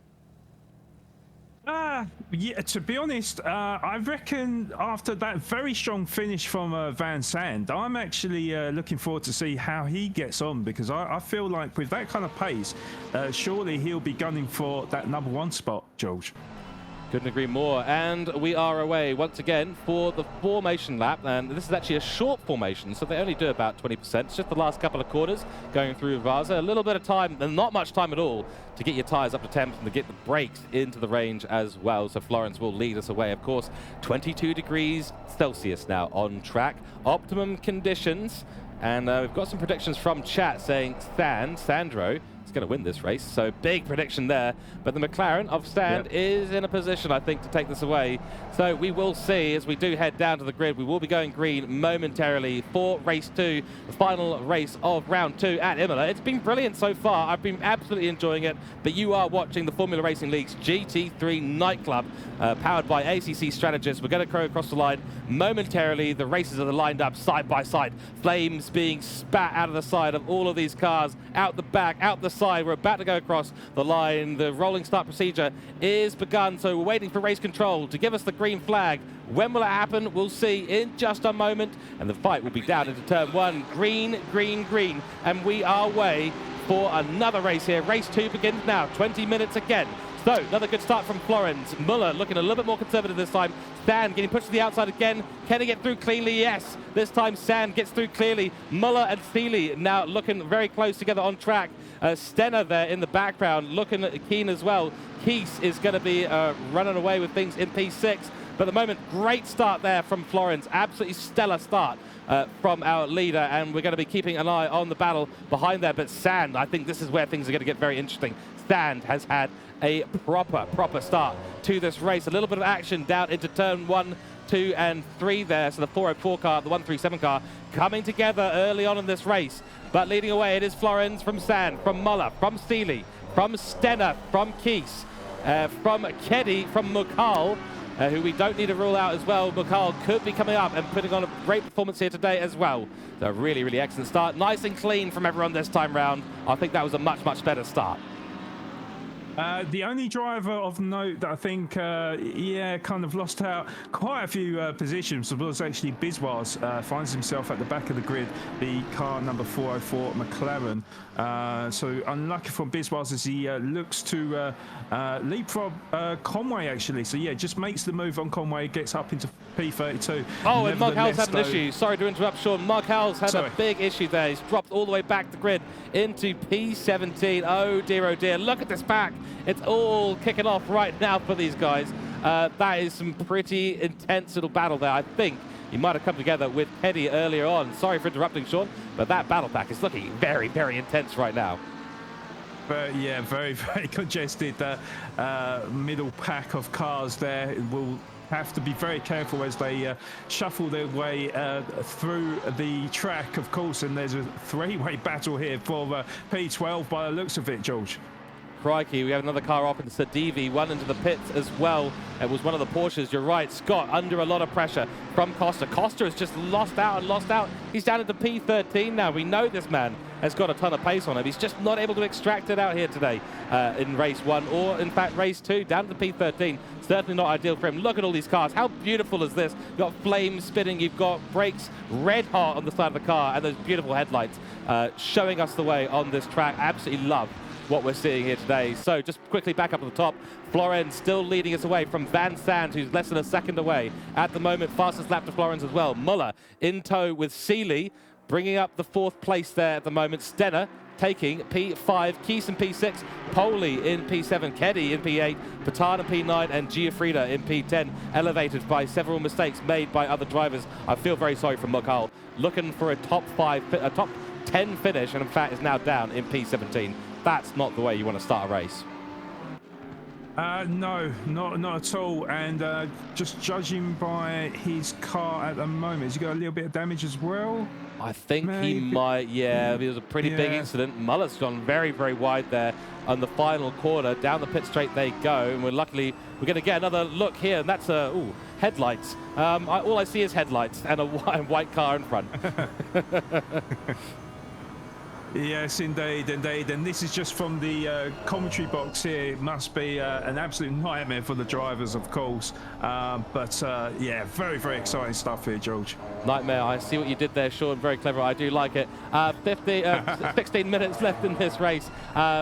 Yeah, to be honest, I reckon after that very strong finish from Van Sand, I'm actually looking forward to see how he gets on, because I feel like with that kind of pace, surely he'll be gunning for that #1 spot, George. Couldn't agree more. And we are away once again for the formation lap. And this is actually a short formation, so they only do about 20%. It's just the last couple of quarters going through Vaza. A little bit of time, and not much time at all, to get your tyres up to temps and to get the brakes into the range as well. So Florence will lead us away. Of course, 22 degrees Celsius now on track. Optimum conditions. And we've got some predictions from chat saying Sandro is going to win this race. So big prediction there. But the McLaren of Sand is in a position, I think, to take this away. So we will see as we do head down to the grid. We will be going green momentarily for race 2, the final race of round 2 at Imola. It's been brilliant so far. I've been absolutely enjoying it. But you are watching the Formula Racing League's GT3 nightclub, powered by ACC Strategist. We're going to go across the line momentarily. The races are lined up side by side. Flames being spat out of the side of all of these cars, out the back, out the side. We're about to go across the line. The rolling start procedure is begun, so we're waiting for race control to give us the green flag. When will it happen? We'll see in just a moment, and the fight will be down into turn 1. Green, green, green, and we are away for another race here. Race 2 begins now, 20 minutes again. So, another good start from Florence. Muller looking a little bit more conservative this time. Sand getting pushed to the outside again. Can he get through cleanly? Yes. This time Sand gets through clearly. Muller and Seeley now looking very close together on track. Stenner there in the background looking keen as well. Keese is going to be running away with things in P6. But at the moment, great start there from Florence. Absolutely stellar start from our leader. And we're going to be keeping an eye on the battle behind there. But Sand, I think this is where things are going to get very interesting. Sand has had a proper start to this race. A little bit of action down into turn 1, 2, and 3 there. So the 404 car, the 137 car coming together early on in this race. But leading away, it is Florence from Sand, from Muller, from Seeley, from Stenner, from Keese, from Keddy, from Mukal, who we don't need to rule out as well. Mukal could be coming up and putting on a great performance here today as well. So really, really excellent start. Nice and clean from everyone this time round. I think that was a much better start. The only driver of note that I think, kind of lost out quite a few positions was actually Biswas. Finds himself at the back of the grid, the car number 404 McLaren. So unlucky for Biswas as he looks to leapfrog Conway, actually. So yeah, just makes the move on Conway, gets up into P32. Oh, and Mark Howell's had an issue. Sorry to interrupt, Sean. Mark Howell's had a big issue there. He's dropped all the way back the grid into P17. Oh dear, look at this pack. It's all kicking off right now for these guys. That is some pretty intense little battle there. I think he might have come together with Keddy earlier on. Sorry for interrupting, Sean, but that battle pack is looking very intense right now. But yeah, very congested middle pack of cars there. It will have to be very careful as they shuffle their way through the track, of course, and there's a three-way battle here for P12 by the looks of it, George. Crikey, we have another car off into Sadivi, one into the pits as well. It was one of the Porsches, you're right. Scott under a lot of pressure from Costa. Costa has just lost out. He's down into P13 now. We know this man has got a ton of pace on him. He's just not able to extract it out here today in race 1 or, in fact, race 2, down to P13. Certainly not ideal for him. Look at all these cars. How beautiful is this? You've got flames spinning. You've got brakes red hot on the side of the car and those beautiful headlights showing us the way on this track. Absolutely love what we're seeing here today. So just quickly back up at the top, Florence still leading us away from Van Sant, who's less than a second away at the moment. Fastest lap to Florence as well. Muller in tow with Seeley, bringing up the 4th place there at the moment. Stenner taking P5, Keese in P6, Poley in P7, Keddy in P8, Patan in P9, and Giafrida in P10, elevated by several mistakes made by other drivers. I feel very sorry for Mukal, looking for a top 10 finish, and in fact is now down in P17. That's not the way you want to start a race. No, not at all. And just judging by his car at the moment, has he got a little bit of damage as well? I think he might, yeah. It was a pretty big incident. Muller's gone very wide there on the final corner. Down the pit straight they go, and we're going to get another look here, and that's headlights. All I see is headlights and a white car in front. Yes, indeed. And this is just from the commentary box here. It must be an absolute nightmare for the drivers, of course. Yeah, very exciting stuff here, George. Nightmare. I see what you did there, Sean. Very clever. I do like it. 16 minutes left in this race.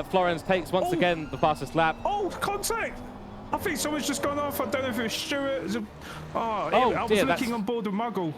Florence takes once again the fastest lap. Oh, contact! I think someone's just gone off. I don't know if it was Stuart. I was looking on board with Muggle.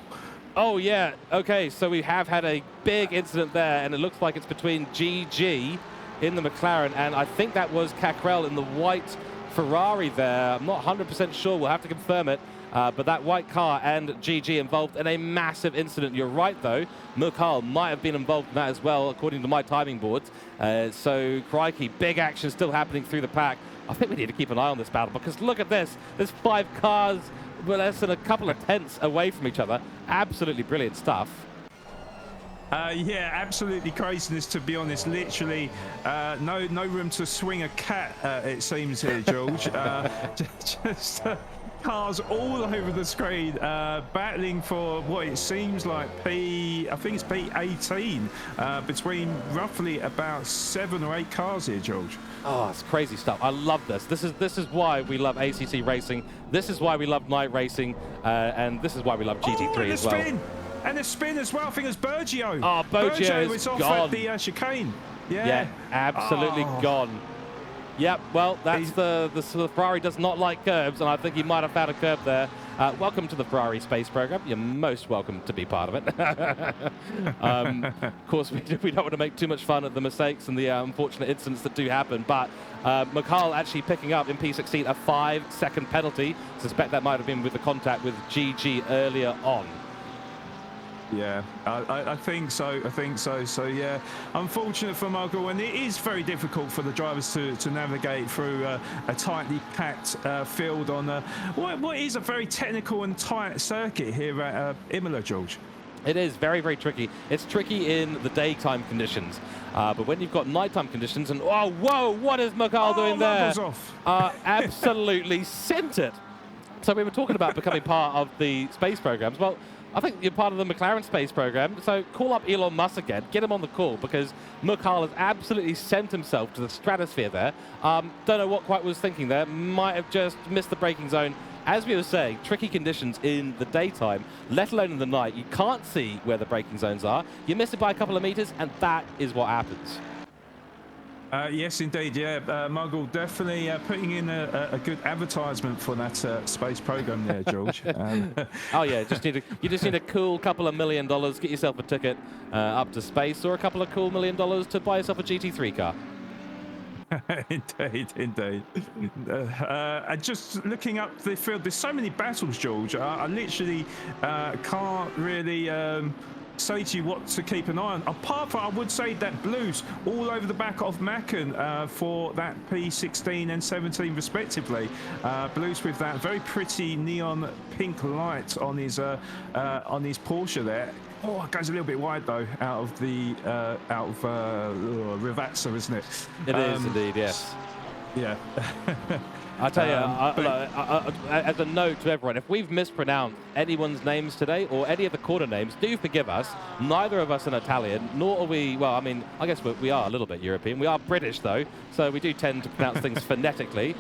Oh, yeah. Okay, so we have had a big incident there, and it looks like it's between GG in the McLaren, and I think that was Cackrell in the white Ferrari there. I'm not 100% sure. We'll have to confirm it. But that white car and GG involved in a massive incident. You're right, though. Mukal might have been involved in that as well, according to my timing boards. So, crikey, big action still happening through the pack. I think we need to keep an eye on this battle, because look at this. There's 5 cars less than a couple of tenths away from each other. Absolutely brilliant stuff. Yeah, absolutely craziness, to be honest. Literally no room to swing a cat, it seems here, George. Just cars all over the screen, battling for what it seems like I think it's P18, between roughly about 7 or 8 cars here, George. Oh, it's crazy stuff. I love this. This is why we love ACC racing. This is why we love night racing, and this is why we love GT3 as well. And the spin as well. I think it's Bergio. Oh, Bergio is off gone. at the chicane. Yeah, absolutely gone. Yep, well, that's the Ferrari does not like curbs, and I think he might have found a curb there. Welcome to the Ferrari space program. You're most welcome to be part of it. Of course, we don't want to make too much fun of the mistakes and the unfortunate incidents that do happen, but Michael actually picking up in P16 a 5-second penalty. Suspect that might have been with the contact with GG earlier on. Yeah, I think so. So yeah, unfortunate for Michael, and it is very difficult for the drivers to navigate through a tightly packed field on what is a very technical and tight circuit here at Imola, George. It is very, very tricky. It's tricky in the daytime conditions, but when you've got nighttime conditions, and oh, whoa, what is Michael doing there? Off. Absolutely sent it. So we were talking about becoming part of the space programs. Well, I think you're part of the McLaren space program, so call up Elon Musk again, get him on the call, because Michael has absolutely sent himself to the stratosphere there. Don't know what quite was thinking there, might have just missed the braking zone. As we were saying, tricky conditions in the daytime, let alone in the night. You can't see where the braking zones are. You miss it by a couple of meters, and that is what happens. Yes, indeed. Yeah, Muggle definitely putting in a good advertisement for that space program there, George. Oh yeah, you just need a cool couple of $1 million, get yourself a ticket up to space, or a couple of cool $1 million to buy yourself a GT3 car. Indeed. And just looking up the field, there's so many battles, George. I literally can't really say to you what to keep an eye on. Apart from, I would say that blues all over the back of Mackin for that P16 and 17 respectively. Blues with that very pretty neon pink light on his Porsche there. Oh, it goes a little bit wide though, out of Rivazza, isn't it? It is indeed, yes. Yeah. I tell you, as a note to everyone, if we've mispronounced anyone's names today, or any of the corner names, do forgive us. Neither of us are Italian, nor are we, well, I mean, I guess we are a little bit European. We are British, though, so we do tend to pronounce things phonetically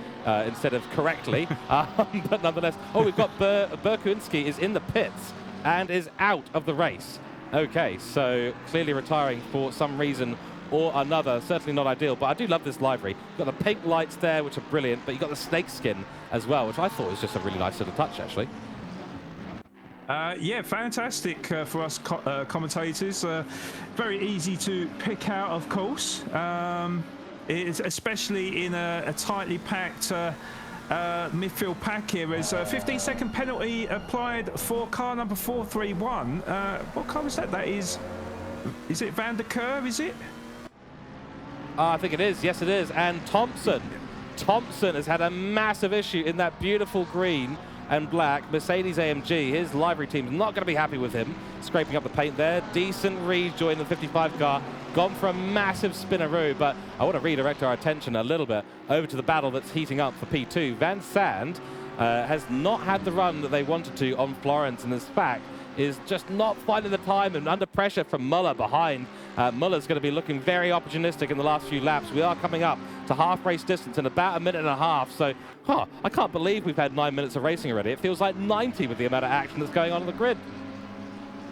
instead of correctly. But nonetheless, oh, we've got Berkuinski is in the pits and is out of the race. Okay, so clearly retiring for some reason or another. Certainly not ideal, but I do love this livery. You've got the pink lights there, which are brilliant, but you've got the snake skin as well, which I thought was just a really nice little touch, actually. Yeah, fantastic for us commentators. Very easy to pick out, of course. It's especially in a tightly packed midfield pack here. There's a 15-second penalty applied for car number 431. What car is that? That is it Van der Kerr, is it? I think it is. Yes, it is. And Thompson has had a massive issue in that beautiful green and black Mercedes AMG. His livery team's not going to be happy with him. Scraping up the paint there. Decent rejoin the 55 car. Gone for a massive spinneroo, but I want to redirect our attention a little bit over to the battle that's heating up for P2. Van Sand has not had the run that they wanted to on Florence, and this fact is just not finding the time and under pressure from Muller behind. Muller's going to be looking very opportunistic in the last few laps. We are coming up to half race distance in about a minute and a half. So, I can't believe we've had 9 minutes of racing already. It feels like 90 with the amount of action that's going on the grid.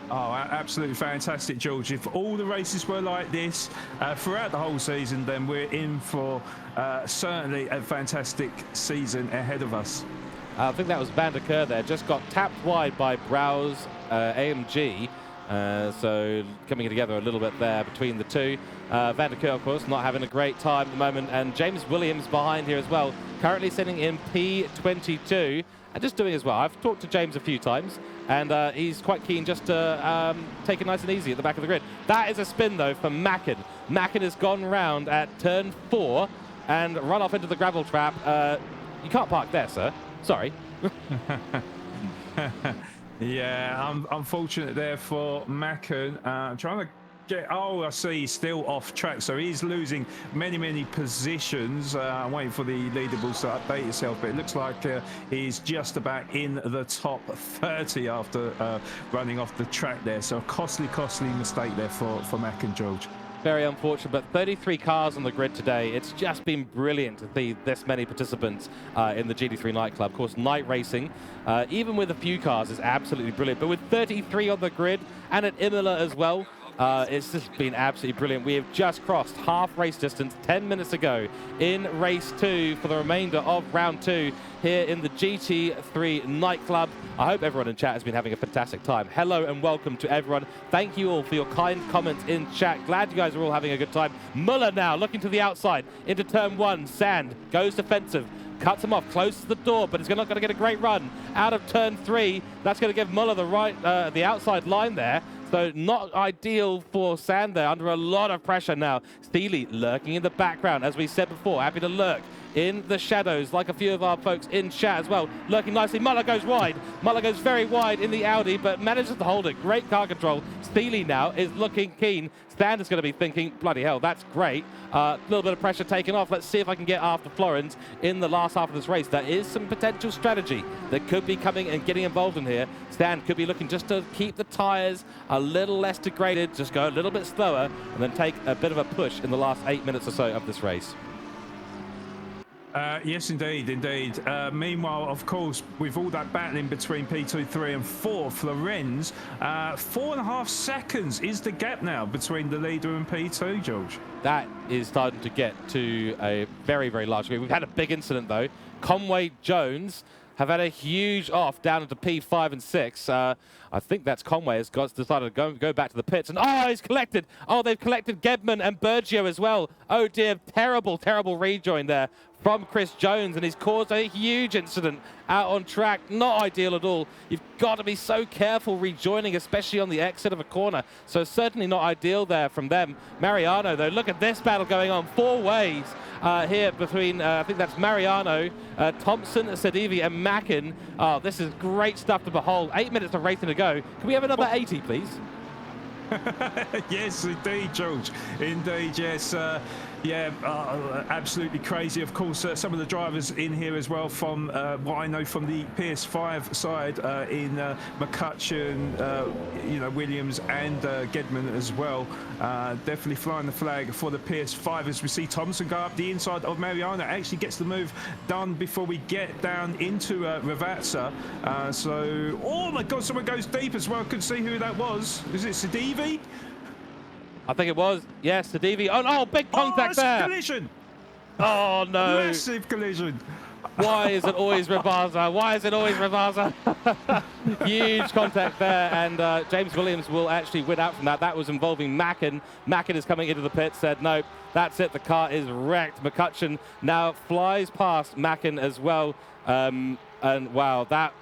Oh, absolutely fantastic, George. If all the races were like this throughout the whole season, then we're in for certainly a fantastic season ahead of us. I think that was Van der Kerr there. Just got tapped wide by Brow's AMG. So coming together a little bit there between the two. Van der Kerr, of course, not having a great time at the moment. And James Williams behind here as well. Currently sitting in P22 and just doing as well. I've talked to James a few times, and he's quite keen just to take it nice and easy at the back of the grid. That is a spin, though, for Mackin. Mackin has gone round at turn 4 and run off into the gravel trap. You can't park there, sir. Sorry. Yeah, unfortunate there for Mackin. I'm trying to Oh, I see. He's still off track, so he's losing many positions. I'm waiting for the leaderboards to update itself, but it looks like he's just about in the top 30 after running off the track there. So a costly mistake there for Mac and George. Very unfortunate, but 33 cars on the grid today. It's just been brilliant to see this many participants in the GT3 nightclub. Of course, night racing, even with a few cars, is absolutely brilliant. But with 33 on the grid and at IMOLA as well, it's just been absolutely brilliant. We have just crossed half race distance 10 minutes ago in race 2 for the remainder of round 2 here in the GT3 nightclub. I hope everyone in chat has been having a fantastic time. Hello and welcome to everyone. Thank you all for your kind comments in chat. Glad you guys are all having a good time. Muller now looking to the outside into turn 1. Sand goes defensive. Cuts him off, close to the door, but he's not going to get a great run out of turn 3. That's going to give Muller the outside line there. So not ideal for Sand there, under a lot of pressure now. Steely lurking in the background, as we said before, happy to lurk in the shadows, like a few of our folks in chat as well. Lurking nicely. Muller goes wide. Muller goes very wide in the Audi, but manages to hold it. Great car control. Steely now is looking keen. Sand is going to be thinking, bloody hell, that's great. A little bit of pressure taken off. Let's see if I can get after Florence in the last half of this race. There is some potential strategy that could be coming and getting involved in here. Sand could be looking just to keep the tyres a little less degraded, just go a little bit slower, and then take a bit of a push in the last 8 minutes or so of this race. Yes, indeed. Meanwhile, of course, with all that battling between P2, 3 and 4, Florenz, 4.5 seconds is the gap now between the leader and P2, George. That is starting to get to a very large degree. We've had a big incident, though. Conway Jones have had a huge off down into P5 and 6. I think that's Conway has decided to go back to the pits. And he's collected. They've collected Gedman and Bergio as well. Oh dear, terrible rejoin there from Chris Jones, and he's caused a huge incident out on track. Not ideal at all. You've got to be so careful rejoining, especially on the exit of a corner. So certainly not ideal there from them. Mariano, though, look at this battle going on 4 ways here between, I think that's Mariano, Thompson, Sadivi, and Mackin. This is great stuff to behold. 8 minutes of racing to go. Can we have another 80, please? Yes, indeed, George. Indeed, yes. Absolutely crazy. Of course, some of the drivers in here as well from what I know from the PS5 side in McCutcheon, Williams and Gedman as well. Definitely flying the flag for the PS5 as we see Thompson go up the inside of Mariano. Actually gets the move done before we get down into Ravazza. Oh my God, someone goes deep as well. Couldn't see who that was. Is it Sadivi? I think it was. Yes, Sadivi. Oh, big contact there. Collision. Oh, no. Massive collision. Why is it always Ravazza? Huge contact there, and James Williams will actually win out from that. That was involving Mackin. Mackin is coming into the pit, said, no, that's it. The car is wrecked. McCutcheon now flies past Mackin as well. And wow, that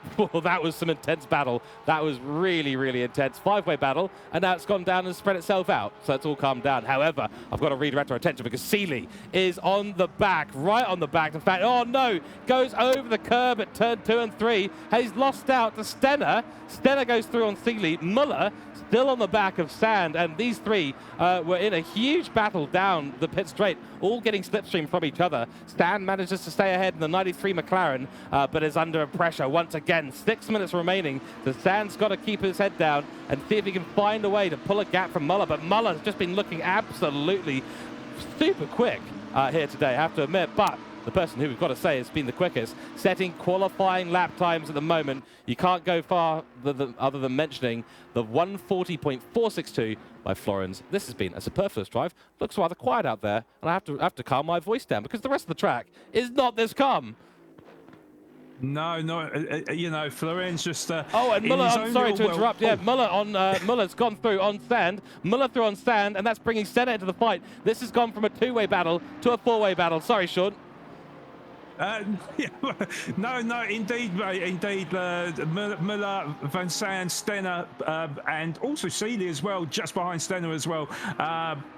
was some intense battle. That was really intense. 5-way battle, and now it's gone down and spread itself out. So it's all calmed down. However, I've got to redirect our attention because Seeley is on the back, right on the back. In fact, oh no, goes over the curb at turn 2 and 3. He's lost out to Stenner. Stenner goes through on Seeley. Muller still on the back of Sand, and these three were in a huge battle down the pit straight, all getting slipstream from each other. Sand manages to stay ahead in the 93 McLaren, but is under pressure once again. 6 minutes remaining. The Sand's got to keep his head down and see if he can find a way to pull a gap from Muller, but Muller's just been looking absolutely super quick here today, I have to admit, but the person who we've got to say has been the quickest, setting qualifying lap times at the moment. You can't go far other than mentioning the 140.462 by Florence. This has been a superfluous drive. Looks rather quiet out there, and I have to calm my voice down because the rest of the track is not this calm. No, Florence just. And Muller, I'm sorry to interrupt. Yeah, Muller's gone through on Sand. Muller through on Sand, and that's bringing Senna into the fight. This has gone from a 2-way battle to a 4-way battle. Sorry, Sean. Indeed, Muller, Van Sand, Stenner, and also Seeley as well, just behind Stenner as well,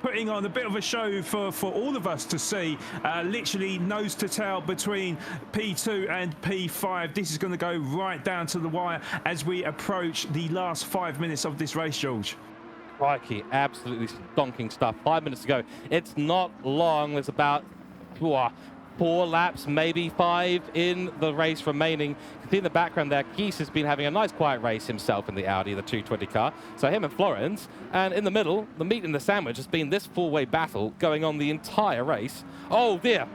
putting on a bit of a show for all of us to see. Literally nose to tail between P2 and P5. This is going to go right down to the wire as we approach the last 5 minutes of this race, George. Crikey, absolutely stonking stuff. 5 minutes to go. It's not long. There's about 4 laps, maybe 5 in the race remaining. You can see in the background there, Keese has been having a nice quiet race himself in the Audi, the 220 car. So him and Florence. And in the middle, the meat in the sandwich has been this 4-way battle going on the entire race. Oh dear.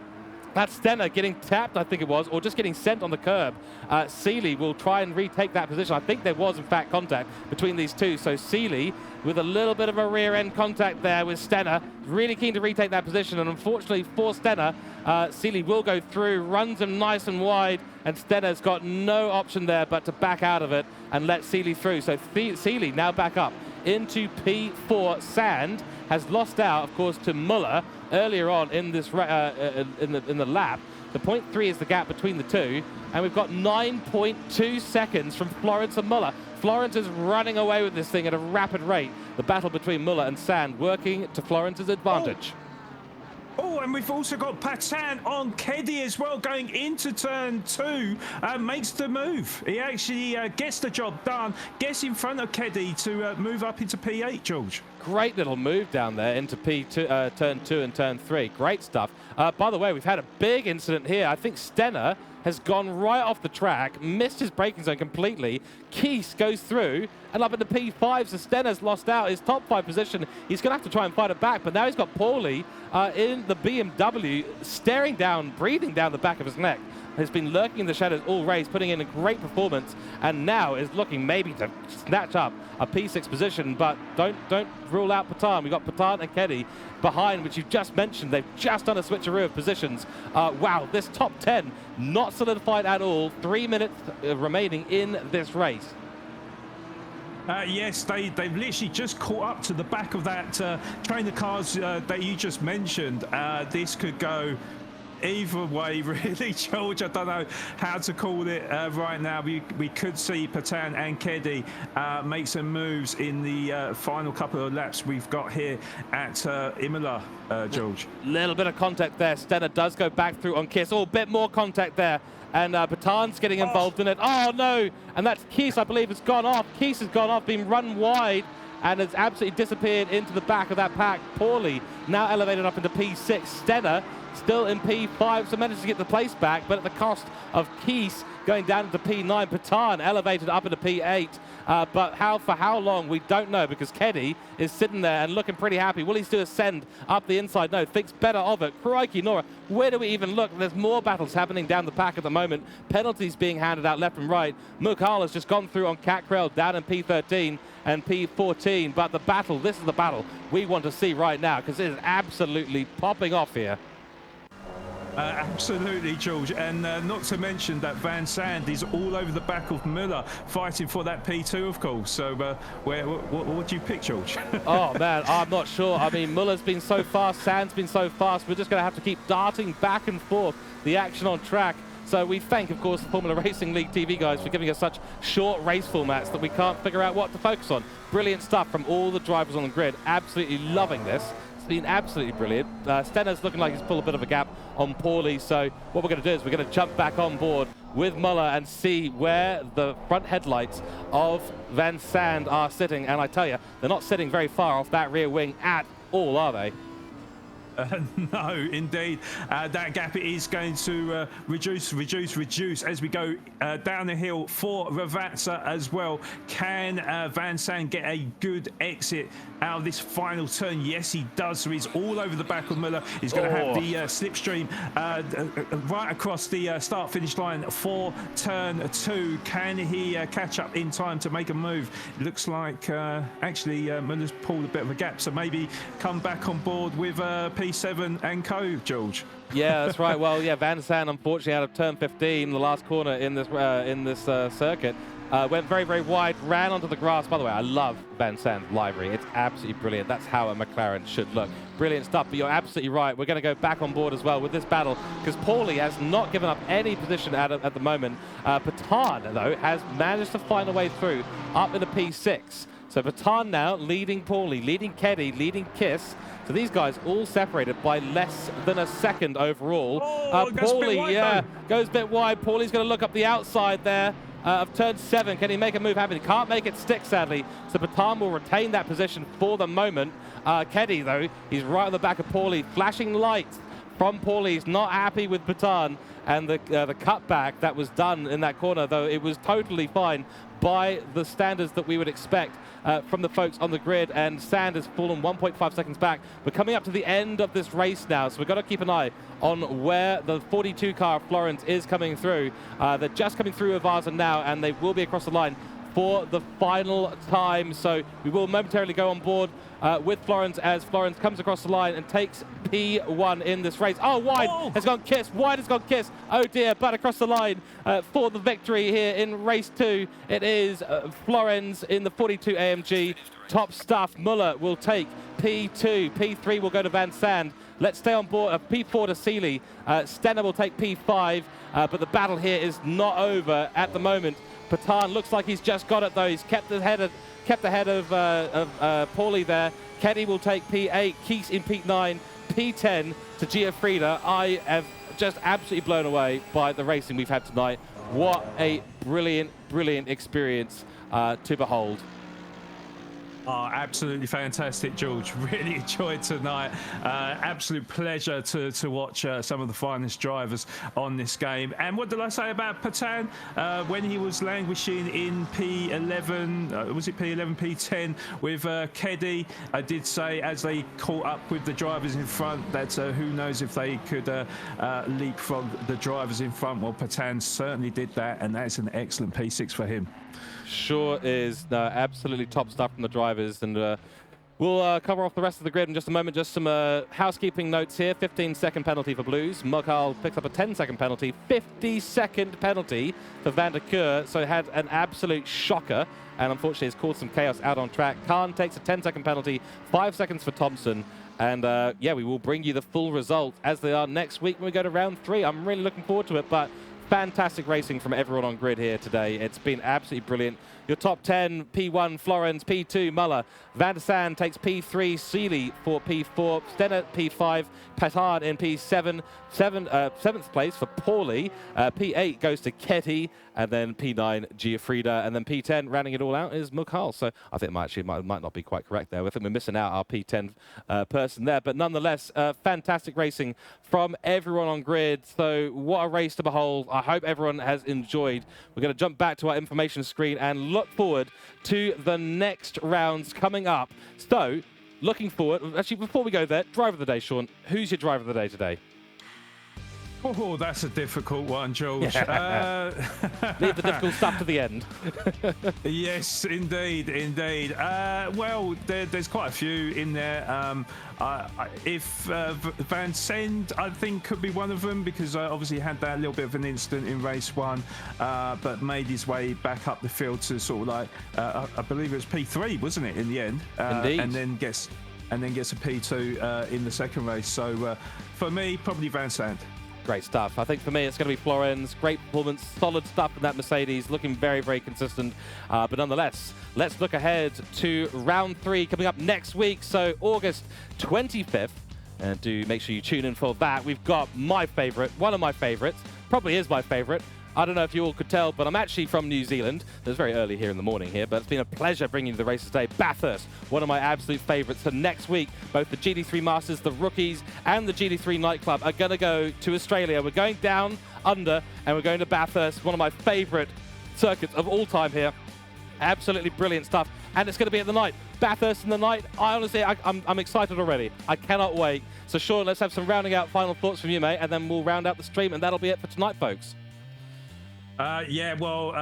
That's Stenner getting tapped, I think it was, or just getting sent on the curb. Seeley will try and retake that position. I think there was, in fact, contact between these two. So Seeley, with a little bit of a rear-end contact there with Stenner, really keen to retake that position. And unfortunately for Stenner, Seeley will go through, runs him nice and wide, and Stenner's got no option there but to back out of it and let Seeley through. So Seeley now back up into P4. Sand has lost out, of course, to Muller earlier on in this in the lap. The 0.3 is the gap between the two, and we've got 9.2 seconds from Florence and Muller. Florence is running away with this thing at a rapid rate. The battle between Muller and Sand working to Florence's advantage. Oh, and we've also got Patan on Keddy as well, going into turn 2, makes the move. He actually gets the job done, gets in front of Keddy to move up into P8, George. Great little move down there into P2, turn 2 and turn 3. Great stuff. By the way, we've had a big incident here. I think Stenner has gone right off the track, missed his braking zone completely. Keese goes through and up into P5, so Stenner's lost out his top 5 position. He's going to have to try and fight it back, but now he's got Paulie in the BMW, staring down, breathing down the back of his neck. Has been lurking in the shadows all race, putting in a great performance, and now is looking maybe to snatch up a P6 position, but don't rule out Patan. We've got Patan and Keddy behind, which you've just mentioned. They've just done a switcheroo of positions. Wow, this top 10 not solidified at all. 3 minutes remaining in this race. Yes, they've literally just caught up to the back of that trainer cars that you just mentioned. This could go either way, really, George. I don't know how to call it right now. We could see Patan and Keddy make some moves in the final couple of laps we've got here at Imola, George. Little bit of contact there. Stenner does go back through on Kiss. Oh, a bit more contact there. And Patan's getting involved in it. Oh, no. And that's Keese, I believe, has gone off. Keese has gone off, been run wide, and has absolutely disappeared into the back of that pack. Poorly now elevated up into P6. Stenner still in P5, so managed to get the place back, but at the cost of Keese going down into P9. Patan elevated up into P8, but for how long, we don't know, because Keddy is sitting there and looking pretty happy. Will he still ascend up the inside? No, thinks better of it. Crikey, Nora, where do we even look? There's more battles happening down the pack at the moment. Penalties being handed out left and right. Mukhal has just gone through on Cackrell, down in P13 and P14, but the battle, this is the battle we want to see right now, because it is absolutely popping off here. Absolutely, George, and not to mention that Van Sand is all over the back of Muller, fighting for that P2, of course. So what do you pick, George? Oh man, I'm not sure. I mean, Muller's been so fast, Sand's been so fast, we're just going to have to keep darting back and forth the action on track. So we thank, of course, the Formula Racing League TV guys for giving us such short race formats that we can't figure out what to focus on. Brilliant stuff from all the drivers on the grid. Absolutely loving this. It's been absolutely brilliant. Stenner's looking like he's pulled a bit of a gap on Paulie. So what we're going to do is we're going to jump back on board with Muller and see where the front headlights of Van Sand are sitting. And I tell you, they're not sitting very far off that rear wing at all, are they? No, indeed. That gap is going to reduce as we go down the hill for Ravazza as well. Can Van Sand get a good exit out of this final turn? Yes, he does. So he's all over the back of Muller. He's going to have the slipstream right across the start-finish line for turn 2. Can he catch up in time to make a move? It looks like actually Muller's pulled a bit of a gap, so maybe come back on board with P7 and co, George. Yeah, that's right. Well, yeah, Van Sand, unfortunately, out of turn 15, the last corner in this circuit, went very, very wide, ran onto the grass. By the way, I love Van Sand's livery. It's absolutely brilliant. That's how a McLaren should look. Brilliant stuff, but you're absolutely right. We're going to go back on board as well with this battle, because Paulie has not given up any position at the moment. Patan, though, has managed to find a way through up into P6. So Patan now leading Paulie, leading Keddy, leading Kiss. So these guys all separated by less than a second overall. Paulie, yeah, goes a bit wide. Paulie's going to look up the outside there. of turn 7. Can he make a move happen? He can't make it stick, sadly. So Patan will retain that position for the moment. Keddy, though, he's right on the back of Paulie. Flashing lights from Paulie. He's not happy with Patan and the cutback that was done in that corner, though it was totally fine by the standards that we would expect from the folks on the grid, and Sand has fallen 1.5 seconds back. We're coming up to the end of this race now, so we've got to keep an eye on where the 42 car of Florence is coming through. They're just coming through Avaza now, and they will be across the line for the final time. So we will momentarily go on board with Florence as Florence comes across the line and takes P1 in this race. Oh, Wide has gone Kiss. Wide has gone Kiss. Oh dear, but across the line for the victory here in race 2. It is Florence in the 42 AMG. Top stuff. Muller will take P2. P3 will go to Van Sand. Let's stay on board. P4 to Seeley. Stenner will take P5, but the battle here is not over at the moment. Patan looks like he's just got it, though. He's kept ahead of Paulie there. Keddy will take P8, Keese in P9, P10 to Giafrida. I have just absolutely blown away by the racing we've had tonight. What a brilliant, brilliant experience to behold. Oh, absolutely fantastic, George. Really enjoyed tonight. Absolute pleasure to watch some of the finest drivers on this game. And what did I say about Patan? When he was languishing in P11, was it P11, P10 with Keddy, I did say as they caught up with the drivers in front that who knows if they could leapfrog the drivers in front. Well, Patan certainly did that, and that's an excellent P6 for him. Sure is. Absolutely top stuff from the drivers, and we'll cover off the rest of the grid in just a moment. Just some housekeeping notes here. 15-second penalty for Blues. Mughal picks up a 10-second penalty. 50-second penalty for Van der Keur, so had an absolute shocker, and unfortunately has caused some chaos out on track. Khan takes a 10-second penalty. 5 seconds for Thompson. And yeah, we will bring you the full result as they are next week when we go to round 3. I'm really looking forward to it, but fantastic racing from everyone on grid here today. It's been absolutely brilliant. Your top 10, P1, Florence, P2, Muller. Van der Sand takes P3, Seeley for P4, Stenner P5, Patan in P7, 7th place for Paulie. P8 goes to Ketty, and then P9, Giafrida, and then P10, rounding it all out, is Mughal. So I think it might not be quite correct there. I think we're missing out our P10 person there. But nonetheless, fantastic racing from everyone on grid. So what a race to behold. I hope everyone has enjoyed. We're going to jump back to our information screen and look forward to the next rounds coming up. So, looking forward, actually, before we go there, driver of the day, Sean. Who's your driver of the day today? Oh, that's a difficult one, George. Leave the difficult stuff to the end. Yes, indeed, indeed. Well, there's quite a few in there. If Van Sand, I think, could be one of them, because obviously he had that little bit of an incident in race 1, but made his way back up the field to sort of like, I believe it was P3, wasn't it, in the end? Indeed. And then gets a P2 in the second race. So for me, probably Van Sand. Great stuff. I think for me, it's going to be Florence. Great performance, solid stuff in that Mercedes, looking very, very consistent. But nonetheless, let's look ahead to round 3 coming up next week. So August 25th. And do make sure you tune in for that. We've got my favorite, one of my favorites, probably is my favorite. I don't know if you all could tell, but I'm actually from New Zealand. It's very early here in the morning here, but it's been a pleasure bringing you the races today. Bathurst, one of my absolute favorites. So next week, both the GT3 Masters, the Rookies, and the GT3 Nightclub are going to go to Australia. We're going down under, and we're going to Bathurst, one of my favorite circuits of all time here. Absolutely brilliant stuff. And it's going to be at the night. Bathurst in the night. I honestly, I'm excited already. I cannot wait. So Sean, let's have some rounding out final thoughts from you, mate, and then we'll round out the stream, and that'll be it for tonight, folks. Yeah, well,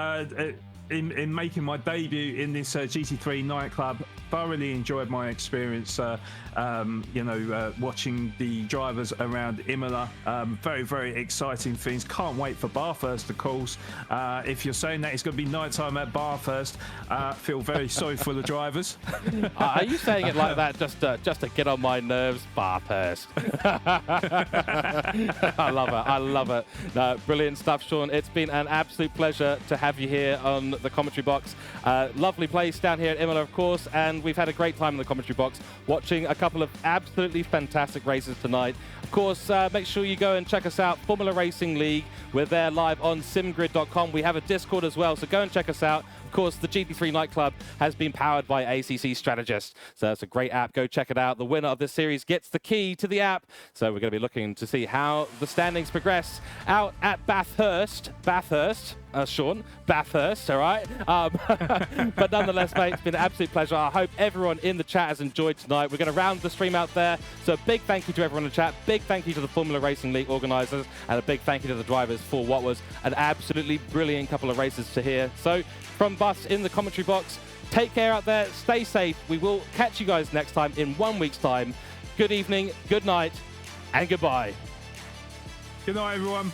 in making my debut in this GT3 Nightclub, thoroughly enjoyed my experience, watching the drivers around Imola. Very, very exciting things. Can't wait for Bathurst, of course. If you're saying that it's going to be nighttime at Bathurst, feel very sorry for the drivers. Are you saying it like that just to get on my nerves? Bathurst. I love it. I love it. No, brilliant stuff, Sean. It's been an absolute pleasure to have you here on the commentary box. Lovely place down here at IMOLA, of course, and we've had a great time in the commentary box watching a couple of absolutely fantastic races tonight. Of course, make sure you go and check us out, Formula Racing League. We're there live on simgrid.com. We have a Discord as well, so go and check us out. Of course, the GT3 nightclub has been powered by ACC Strategist, so it's a great app. Go check it out. The winner of this series gets the key to the app, so we're going to be looking to see how the standings progress out at Bathurst, Sean, Bathurst, all right? But nonetheless, mate, it's been an absolute pleasure. I hope everyone in the chat has enjoyed tonight. We're going to round the stream out there, so a big thank you to everyone in the chat, big thank you to the Formula Racing League organisers, and a big thank you to the drivers for what was an absolutely brilliant couple of races to hear. So from us in the commentary box, take care out there, stay safe. We will catch you guys next time in 1 week's time. Good evening, good night, and goodbye. Good night, everyone.